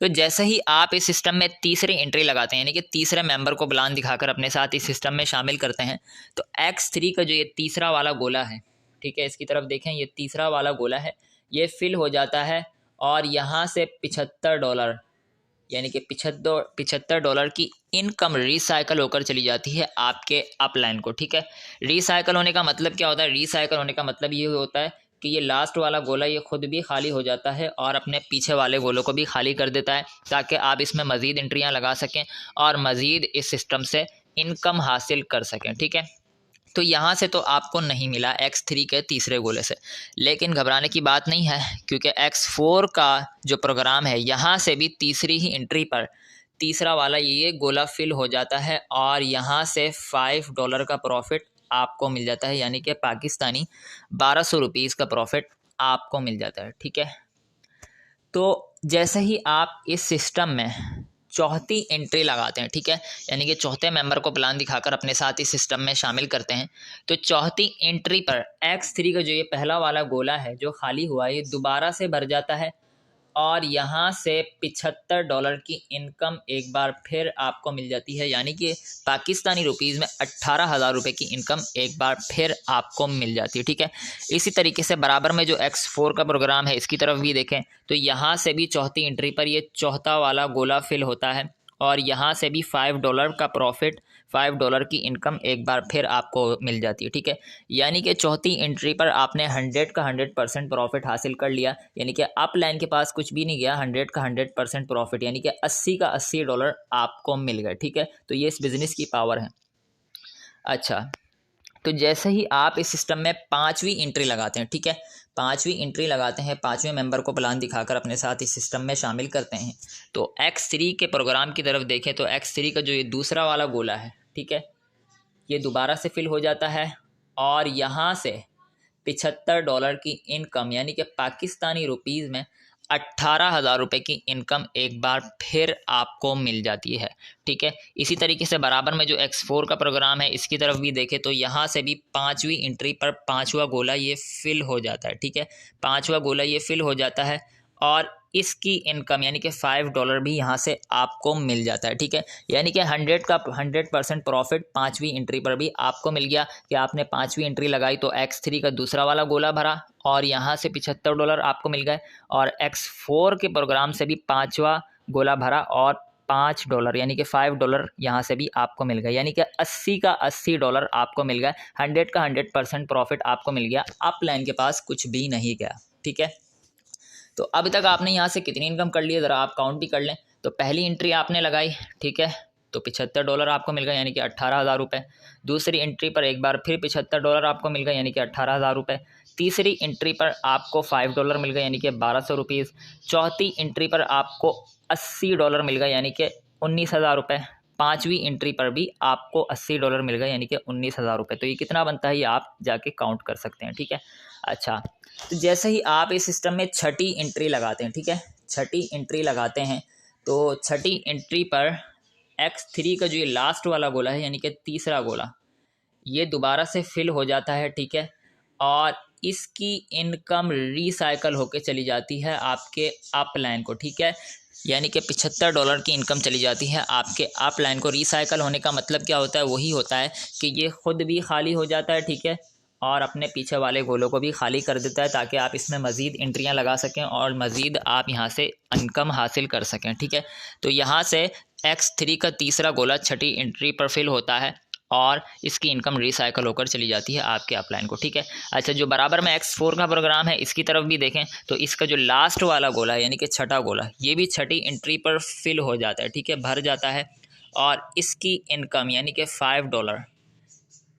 तो जैसे ही आप इस सिस्टम में तीसरी एंट्री लगाते हैं यानी कि तीसरे मेंबर को बुलान दिखाकर अपने साथ इस सिस्टम में शामिल करते हैं तो X3 का जो ये तीसरा वाला गोला है, ठीक है, इसकी तरफ देखें, ये तीसरा वाला गोला है, ये फिल हो जाता है और यहाँ से $75 यानी कि $75 की इनकम रिसाइकल होकर चली जाती है आपके अपलाइन को। ठीक है, रिसाइकल होने का मतलब क्या होता है? रिसाइकल होने का मतलब ये होता है कि ये लास्ट वाला गोला ये खुद भी खाली हो जाता है और अपने पीछे वाले गोलों को भी खाली कर देता है ताकि आप इसमें मज़ीद एंट्रियाँ लगा सकें और मज़ीद इस सिस्टम से इनकम हासिल कर सकें। ठीक है, तो यहाँ से तो आपको नहीं मिला X3 के तीसरे गोले से, लेकिन घबराने की बात नहीं है क्योंकि X4 का जो प्रोग्राम है यहाँ से भी तीसरी ही एंट्री पर तीसरा वाला ये गोला फिल हो जाता है और यहाँ से $5 का प्रॉफिट आपको मिल जाता है, यानी कि पाकिस्तानी 1200 रुपीज़ का प्रॉफिट आपको मिल जाता है। ठीक है, तो जैसे ही आप इस सिस्टम में चौथी एंट्री लगाते हैं, ठीक है, यानी कि चौथे मेंबर को प्लान दिखाकर अपने साथ इस सिस्टम में शामिल करते हैं, तो चौथी एंट्री पर X3 का जो ये पहला वाला गोला है जो खाली हुआ है ये दोबारा से भर जाता है और यहाँ से $75 की इनकम एक बार फिर आपको मिल जाती है, यानी कि पाकिस्तानी रुपीज़ में 18,000 रुपये की इनकम एक बार फिर आपको मिल जाती है। ठीक है, इसी तरीके से बराबर में जो X4 का प्रोग्राम है इसकी तरफ भी देखें तो यहाँ से भी चौथी एंट्री पर ये चौथा वाला गोला फिल होता है और यहाँ से भी $5 का प्रॉफिट, $5 की इनकम एक बार फिर आपको मिल जाती है। ठीक है, यानी कि चौथी एंट्री पर आपने 100 का 100% प्रॉफिट हासिल कर लिया, यानी कि अप लाइन के पास कुछ भी नहीं गया, 100 का 100% प्रॉफिट यानी कि 80 का $80 आपको मिल गए। ठीक है, तो ये इस बिज़नेस की पावर है। अच्छा, तो जैसे ही आप इस सिस्टम में पांचवी एंट्री लगाते हैं, ठीक है, पांचवी एंट्री लगाते हैं, पांचवें मेंबर को प्लान दिखाकर अपने साथ इस सिस्टम में शामिल करते हैं, तो X3 के प्रोग्राम की तरफ देखें तो X3 का जो ये दूसरा वाला गोला है, ठीक है, ये दोबारा से फिल हो जाता है और यहाँ से $75 की इनकम यानी कि पाकिस्तानी रुपीज़ में 18,000 रुपये की इनकम एक बार फिर आपको मिल जाती है। ठीक है, इसी तरीके से बराबर में जो X4 का प्रोग्राम है इसकी तरफ भी देखें तो यहाँ से भी पांचवी एंट्री पर पांचवा गोला ये फिल हो जाता है। ठीक है, पांचवा गोला ये फिल हो जाता है और इसकी इनकम यानी कि $5 भी यहाँ से आपको मिल जाता है। ठीक है, यानी कि 100 का 100% प्रॉफिट पांचवी एंट्री पर भी आपको मिल गया कि आपने पांचवी एंट्री लगाई तो X3 का दूसरा वाला गोला भरा और यहाँ से $75 आपको मिल गए और X4 के प्रोग्राम से भी पांचवा गोला भरा और $5 यानी कि $5 यहाँ से भी आपको मिल गया, यानी कि 80 का $80 आपको मिल गया, 100 का 100% प्रॉफिट आपको मिल गया, अप लाइन के पास कुछ भी नहीं गया। ठीक है, तो अब तक आपने यहाँ से कितनी इनकम कर ली है ज़रा आप काउंट भी कर लें। तो पहली एंट्री आपने लगाई, ठीक है, तो $75 आपको मिल गए यानी कि 18,000 रुपये। दूसरी एंट्री पर एक बार फिर $75 आपको मिल गए यानी कि 18,000 रुपये। तीसरी एंट्री पर आपको $5 मिल गए यानी कि 1200 रुपीज़। चौथी एंट्री पर आपको $80 मिल गए यानी कि 19,000 रुपये। पाँचवीं एंट्री पर भी आपको $80 मिल गए यानी कि 19,000 रुपये। तो ये कितना बनता है ये आप जाके काउंट कर सकते हैं। ठीक है, अच्छा, तो जैसे ही आप इस सिस्टम में छठी एंट्री लगाते हैं, ठीक है, छठी एंट्री लगाते हैं तो छठी एंट्री पर X3 का जो ये लास्ट वाला गोला है यानी कि तीसरा गोला ये दोबारा से फिल हो जाता है। ठीक है, और इसकी इनकम रिसाइकल होके चली जाती है आपके अप लाइन को। ठीक है, यानी कि $75 की इनकम चली जाती है आपके अप लाइन को। रिसाइकल होने का मतलब क्या होता है? वही होता है कि ये खुद भी खाली हो जाता है, ठीक है, और अपने पीछे वाले गोलों को भी खाली कर देता है ताकि आप इसमें मज़ीद एंट्रियां लगा सकें और मज़ीद आप यहाँ से इनकम हासिल कर सकें। ठीक है, तो यहाँ से X3 का तीसरा गोला छठी एंट्री पर फिल होता है और इसकी इनकम रिसाइकल होकर चली जाती है आपके अपलाइन को, ठीक है। अच्छा, जो बराबर में X4 का प्रोग्राम है इसकी तरफ भी देखें तो इसका जो लास्ट वाला गोला है यानी कि छठा गोला, ये भी छठी एंट्री पर फिल हो जाता है, ठीक है, भर जाता है। और इसकी इनकम यानी कि $5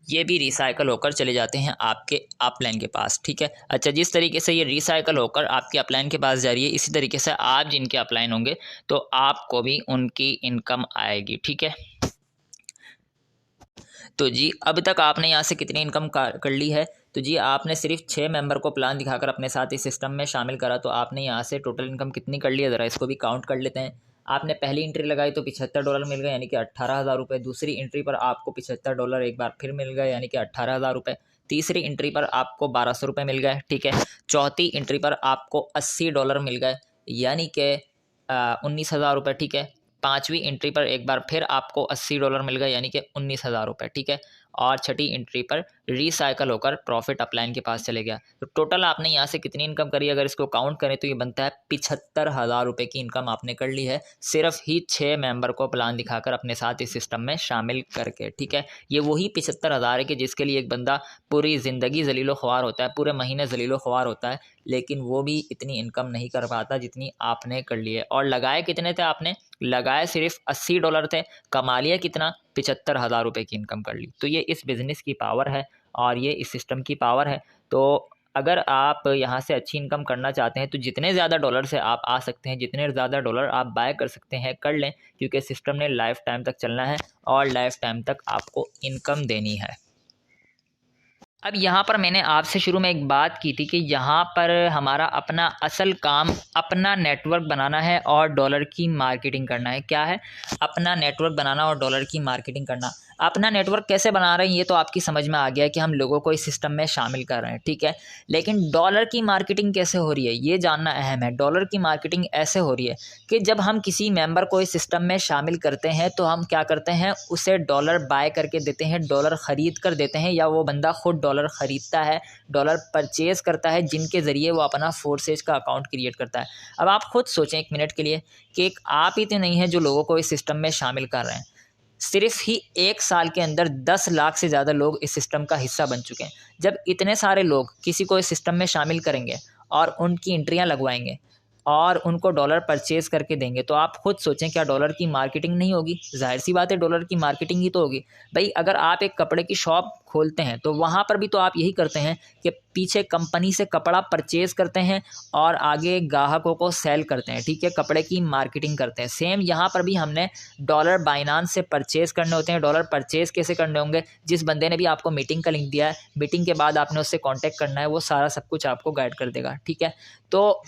ये भी रिसाइकल होकर चले जाते हैं आपके अपलाइन के पास, ठीक है। अच्छा, जिस तरीके से ये रिसाइकल होकर आपके अपलाइन के पास जा रही है, इसी तरीके से आप जिनके अपलाइन होंगे तो आपको भी उनकी इनकम आएगी, ठीक है। तो जी अब तक आपने यहाँ से कितनी इनकम कर ली है? तो जी आपने सिर्फ 6 मेंबर को प्लान दिखाकर अपने साथ इस सिस्टम में शामिल करा, तो आपने यहाँ से टोटल इनकम कितनी कर ली है, ज़रा इसको भी काउंट कर लेते हैं। आपने पहली एंट्री लगाई तो $75 मिल गए यानी कि 18,000 रुपये। दूसरी एंट्री पर आपको $75 एक बार फिर मिल गए यानी कि 18,000 रुपये। तीसरी एंट्री पर आपको 1,200 रुपये मिल गए, ठीक है। चौथी एंट्री पर आपको $80 मिल गए यानी कि 19,000 रुपये, ठीक है। पाँचवीं एंट्री पर एक बार फिर आपको $80 मिल गए यानी कि 19,000 रुपये, ठीक है। और छठी एंट्री पर रिसाइकल होकर प्रॉफिट अपलाइन के पास चले गया। तो टोटल आपने यहाँ से कितनी इनकम करी, अगर इसको काउंट करें तो ये बनता है 75,000 रुपये की इनकम आपने कर ली है, सिर्फ ही 6 मेंबर को प्लान दिखाकर अपने साथ इस सिस्टम में शामिल करके, ठीक है। ये वही 75,000 है कि जिसके लिए एक बंदा पूरी ज़िंदगी जलीलो ख्वार होता है, पूरे महीने जलीलो ख्वार होता है, लेकिन वो भी इतनी इनकम नहीं कर पाता जितनी आपने कर ली है। और लगाए कितने थे आपने? लगाए सिर्फ $80 थे, कमा लिया कितना? 75,000 रुपये की इनकम कर ली। तो ये इस बिज़नेस की पावर है और ये इस सिस्टम की पावर है। तो अगर आप यहाँ से अच्छी इनकम करना चाहते हैं तो जितने ज़्यादा डॉलर से आप आ सकते हैं, जितने ज़्यादा डॉलर आप बाय कर सकते हैं कर लें, क्योंकि सिस्टम ने लाइफ टाइम तक चलना है और लाइफ टाइम तक आपको इनकम देनी है। अब यहाँ पर मैंने आपसे शुरू में एक बात की थी कि यहाँ पर हमारा अपना असल काम अपना नेटवर्क बनाना है और डॉलर की मार्केटिंग करना है। क्या है? अपना नेटवर्क बनाना और डॉलर की मार्केटिंग करना। अपना नेटवर्क कैसे बना रहे हैं ये तो आपकी समझ में आ गया है कि हम लोगों को इस सिस्टम में शामिल कर रहे हैं, ठीक है। लेकिन डॉलर की मार्केटिंग कैसे हो रही है ये जानना अहम है। डॉलर की मार्केटिंग ऐसे हो रही है कि जब हम किसी मेंबर को इस सिस्टम में शामिल करते हैं तो हम क्या करते हैं, उसे डॉलर बाय करके देते हैं, डॉलर ख़रीद कर देते हैं, या वो बंदा खुद डॉलर ख़रीदता है, डॉलर परचेज़ करता है, जिनके ज़रिए वो अपना फोर्सेज का अकाउंट क्रिएट करता है। अब आप खुद सोचें एक मिनट के लिए कि एक आप ही तो नहीं है जो लोगों को इस सिस्टम में शामिल कर रहे हैं। सिर्फ ही 1 साल के अंदर 10 लाख से ज़्यादा लोग इस सिस्टम का हिस्सा बन चुके हैं। जब इतने सारे लोग किसी को इस सिस्टम में शामिल करेंगे और उनकी एंट्रियाँ लगवाएंगे और उनको डॉलर परचेज़ करके देंगे, तो आप खुद सोचें क्या डॉलर की मार्केटिंग नहीं होगी? ज़ाहिर सी बात है डॉलर की मार्केटिंग ही तो होगी। भाई अगर आप एक कपड़े की शॉप खोलते हैं तो वहाँ पर भी तो आप यही करते हैं कि पीछे कंपनी से कपड़ा परचेज़ करते हैं और आगे ग्राहकों को सेल करते हैं, ठीक है, कपड़े की मार्केटिंग करते हैं। सेम यहाँ पर भी हमने डॉलर बाइनांस से परचेज़ करने होते हैं। डॉलर परचेज़ कैसे करने होंगे? जिस बंदे ने भी आपको मीटिंग का लिंक दिया है, मीटिंग के बाद आपने उससे कॉन्टैक्ट करना है, वो सारा सब कुछ आपको गाइड कर देगा, ठीक है। तो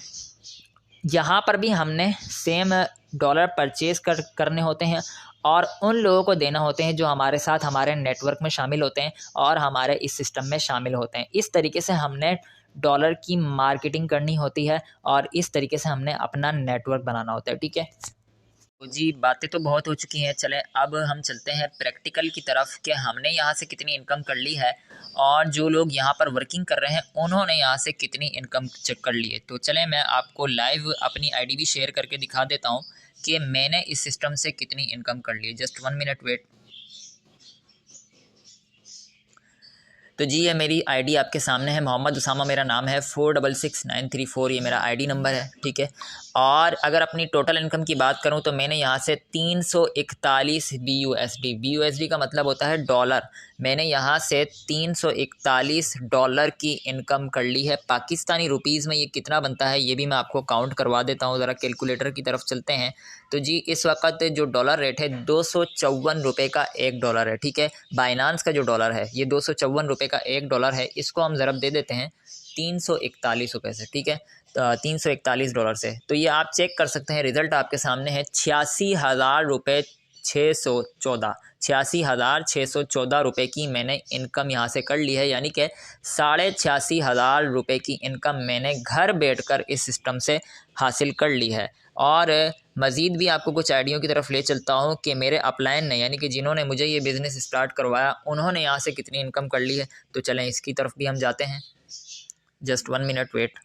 यहाँ पर भी हमने सेम डॉलर परचेज़ करने होते हैं और उन लोगों को देना होते हैं जो हमारे साथ हमारे नेटवर्क में शामिल होते हैं और हमारे इस सिस्टम में शामिल होते हैं। इस तरीके से हमने डॉलर की मार्केटिंग करनी होती है और इस तरीके से हमने अपना नेटवर्क बनाना होता है, ठीक है। तो जी बातें तो बहुत हो चुकी हैं, चलें अब हम चलते हैं प्रैक्टिकल की तरफ कि हमने यहाँ से कितनी इनकम कर ली है और जो लोग यहाँ पर वर्किंग कर रहे हैं उन्होंने यहाँ से कितनी इनकम चेक कर ली है। तो चलें मैं आपको लाइव अपनी आईडी भी शेयर करके दिखा देता हूँ कि मैंने इस सिस्टम से कितनी इनकम कर ली है। Just 1 minute wait. तो जी ये मेरी आईडी आपके सामने है, मोहम्मद उसामा मेरा नाम है, 466934 ये मेरा आईडी नंबर है, ठीक है। और अगर अपनी टोटल इनकम की बात करूं तो मैंने यहाँ से 341 BUSD का मतलब होता है डॉलर। मैंने यहाँ से 341 डॉलर की इनकम कर ली है। पाकिस्तानी रुपीज़ में ये कितना बनता है ये भी मैं आपको काउंट करवा देता हूँ। ज़रा कैलकुलेटर की तरफ चलते हैं। तो जी इस वक्त जो डॉलर रेट है 254 रुपये का $1 है, ठीक है। बाइनांस का जो डॉलर है ये 254 रुपये का $1 है। इसको हम ज़रब दे देते हैं 341 रुपये से, ठीक है, 341 डॉलर से। तो ये आप चेक कर सकते हैं, रिज़ल्ट आपके सामने है 86,000 रुपये 614 86,614 रुपये की मैंने इनकम यहाँ से कर ली है। यानी कि 86,500 रुपये की इनकम मैंने घर बैठकर इस सिस्टम से हासिल कर ली है। और मज़ीद भी आपको कुछ आइडियों की तरफ ले चलता हूँ कि मेरे अपलाइन ने यानी कि जिन्होंने मुझे ये बिज़नेस स्टार्ट करवाया उन्होंने यहाँ से कितनी इनकम कर ली है। तो चलें इसकी तरफ भी हम जाते हैं। Just 1 minute wait.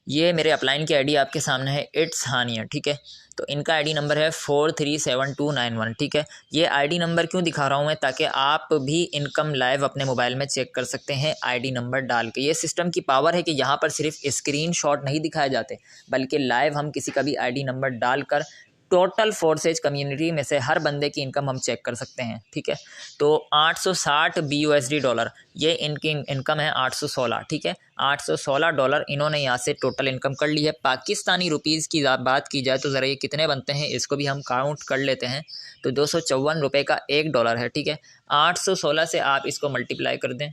ये मेरे अपलाइन की आईडी आपके सामने है, इट्स हानिया, ठीक है। तो इनका आईडी नंबर है 437291, ठीक है। ये आईडी नंबर क्यों दिखा रहा हूँ मैं, ताकि आप भी इनकम लाइव अपने मोबाइल में चेक कर सकते हैं आईडी नंबर डाल के। ये सिस्टम की पावर है कि यहाँ पर सिर्फ स्क्रीनशॉट नहीं दिखाए जाते, बल्कि लाइव हम किसी का भी आईडी नंबर डालकर टोटल फोर्सेज कम्युनिटी में से हर बंदे की इनकम हम चेक कर सकते हैं, ठीक है। तो 860 BUSD डॉलर, ये इनकी इनकम है 816, ठीक है। $816 इन्होंने यहाँ से टोटल इनकम कर ली है। पाकिस्तानी रुपीज़ की बात की जाए तो ज़रा ये कितने बनते हैं इसको भी हम काउंट कर लेते हैं। तो 254 रुपये का $1 है, ठीक है। 816 से आप इसको मल्टीप्लाई कर दें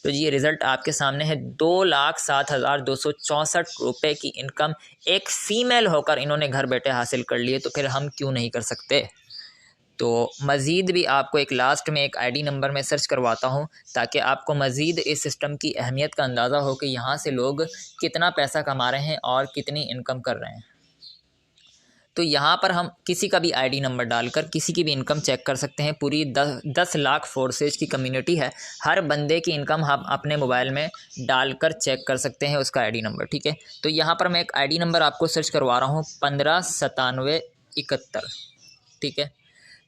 तो ये रिज़ल्ट आपके सामने है। 2,07,264 रुपये की इनकम एक फ़ीमेल होकर इन्होंने घर बैठे हासिल कर लिए, तो फिर हम क्यों नहीं कर सकते। तो मज़ीद भी आपको एक लास्ट में एक आईडी नंबर में सर्च करवाता हूँ, ताकि आपको मज़ीद इस सिस्टम की अहमियत का अंदाज़ा हो कि यहाँ से लोग कितना पैसा कमा रहे हैं और कितनी इनकम कर रहे हैं। तो यहाँ पर हम किसी का भी आईडी नंबर डालकर किसी की भी इनकम चेक कर सकते हैं। पूरी 10 लाख फोर्सेज की कम्युनिटी है, हर बंदे की इनकम हम अपने मोबाइल में डालकर चेक कर सकते हैं उसका आईडी नंबर, ठीक है। तो यहाँ पर मैं एक आईडी नंबर आपको सर्च करवा रहा हूँ, 159771, ठीक है।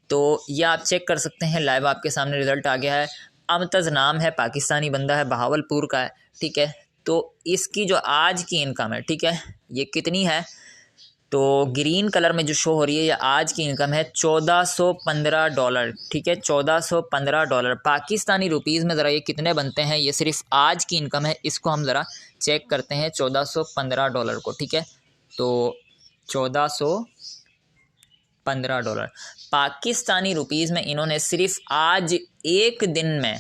तो ये आप चेक कर सकते हैं, लाइव आपके सामने रिज़ल्ट आ गया है। अमतज़ नाम है, पाकिस्तानी बंदा है, बहावलपुर का है, ठीक है। तो इसकी जो आज की इनकम है, ठीक है, ये कितनी है, तो ग्रीन कलर में जो शो हो रही है, ये आज की इनकम है $1415, ठीक है। $1415 पाकिस्तानी रुपीज़ में ज़रा ये कितने बनते हैं, ये सिर्फ आज की इनकम है, इसको हम ज़रा चेक करते हैं $1415 को, ठीक है। तो $1415 पाकिस्तानी रुपीज़ में इन्होंने सिर्फ आज एक दिन में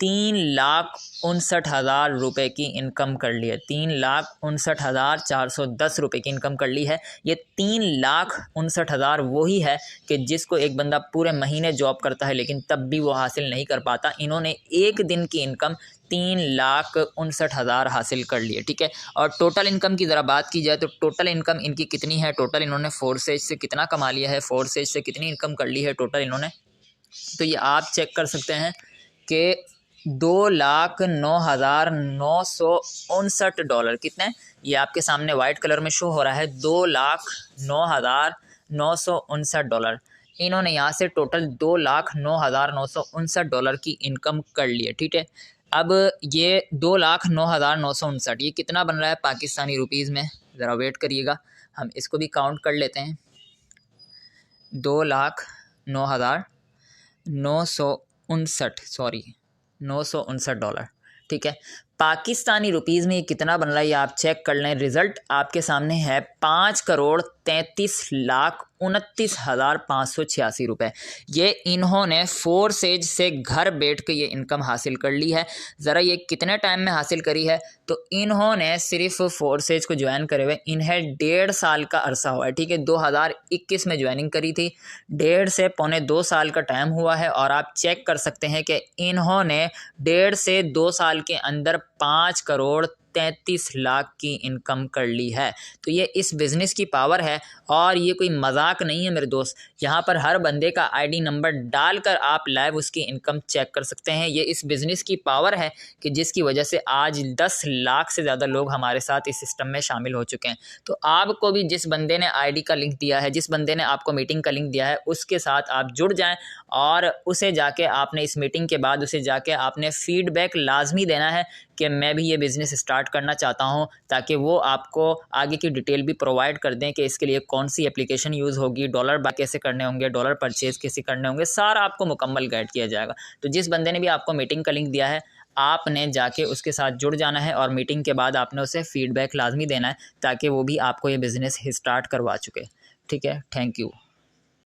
3,59,000 रुपये की इनकम कर ली है। 3,59,410 रुपये की इनकम कर ली है। ये 3,59,000 वही है कि जिसको एक बंदा पूरे महीने जॉब करता है लेकिन तब भी वो हासिल नहीं कर पाता। इन्होंने एक दिन की इनकम 3,59,000 हासिल कर लिए, ठीक है। और टोटल इनकम की ज़रा बात की जाए तो टोटल इनकम इनकी कितनी है, टोटल इन्होंने फोर्सेज से कितना कमा लिया है, फोर्सेज से कितनी इनकम कर ली है टोटल इन्होंने, तो ये आप चेक कर सकते हैं कि $2,09,959 कितने, ये आपके सामने वाइट कलर में शो हो रहा है। $2,09,959 इन्होंने यहाँ से टोटल $2,09,959 की इनकम कर ली है, ठीक है। अब ये 2,09,959 ये कितना बन रहा है पाकिस्तानी रुपीज़ में, ज़रा वेट करिएगा, हम इसको भी काउंट कर लेते हैं। 2,09,959 ठीक है। पाकिस्तानी रुपीज़ में ये कितना बन रहा है ये आप चेक कर लें। रिज़ल्ट आपके सामने है 5,33,29,586 रुपये। ये इन्होंने फोर्सेज से घर बैठ के ये इनकम हासिल कर ली है। ज़रा ये कितने टाइम में हासिल करी है, तो इन्होंने सिर्फ फोर्सेज को ज्वाइन करे हुए इन्हें 1.5 साल का अरसा हुआ है, ठीक है। 2021 में ज्वाइनिंग करी थी, 1.5 से पौने 2 साल का टाइम हुआ है। और आप चेक कर सकते हैं कि इन्होंने 1.5 से 2 साल के अंदर 5,33,00,000 की इनकम कर ली है। तो ये इस बिज़नेस की पावर है और ये कोई मजाक नहीं है मेरे दोस्त। यहाँ पर हर बंदे का आईडी नंबर डालकर आप लाइव उसकी इनकम चेक कर सकते हैं। ये इस बिज़नेस की पावर है कि जिसकी वजह से आज 10 लाख से ज़्यादा लोग हमारे साथ इस सिस्टम में शामिल हो चुके हैं। तो आपको भी जिस बंदे ने आईडी का लिंक दिया है, जिस बंदे ने आपको मीटिंग का लिंक दिया है, उसके साथ आप जुड़ जाएँ और उसे जाके आपने इस मीटिंग के बाद उसे जाके आपने फीडबैक लाजमी देना है कि मैं भी ये बिज़नेस स्टार्ट करना चाहता हूँ, ताकि वो आपको आगे की डिटेल भी प्रोवाइड कर दें कि इसके लिए कौन सी एप्लीकेशन यूज़ होगी, डॉलर बाय कैसे करने होंगे, डॉलर परचेज़ कैसे करने होंगे, सारा आपको मुकम्मल गाइड किया जाएगा। तो जिस बंदे ने भी आपको मीटिंग का लिंक दिया है, आपने जाके उसके साथ जुड़ जाना है और मीटिंग के बाद आपने उसे फीडबैक लाजमी देना है, ताकि वो भी आपको ये बिज़नेस स्टार्ट करवा चुके। ठीक है, थैंक यू।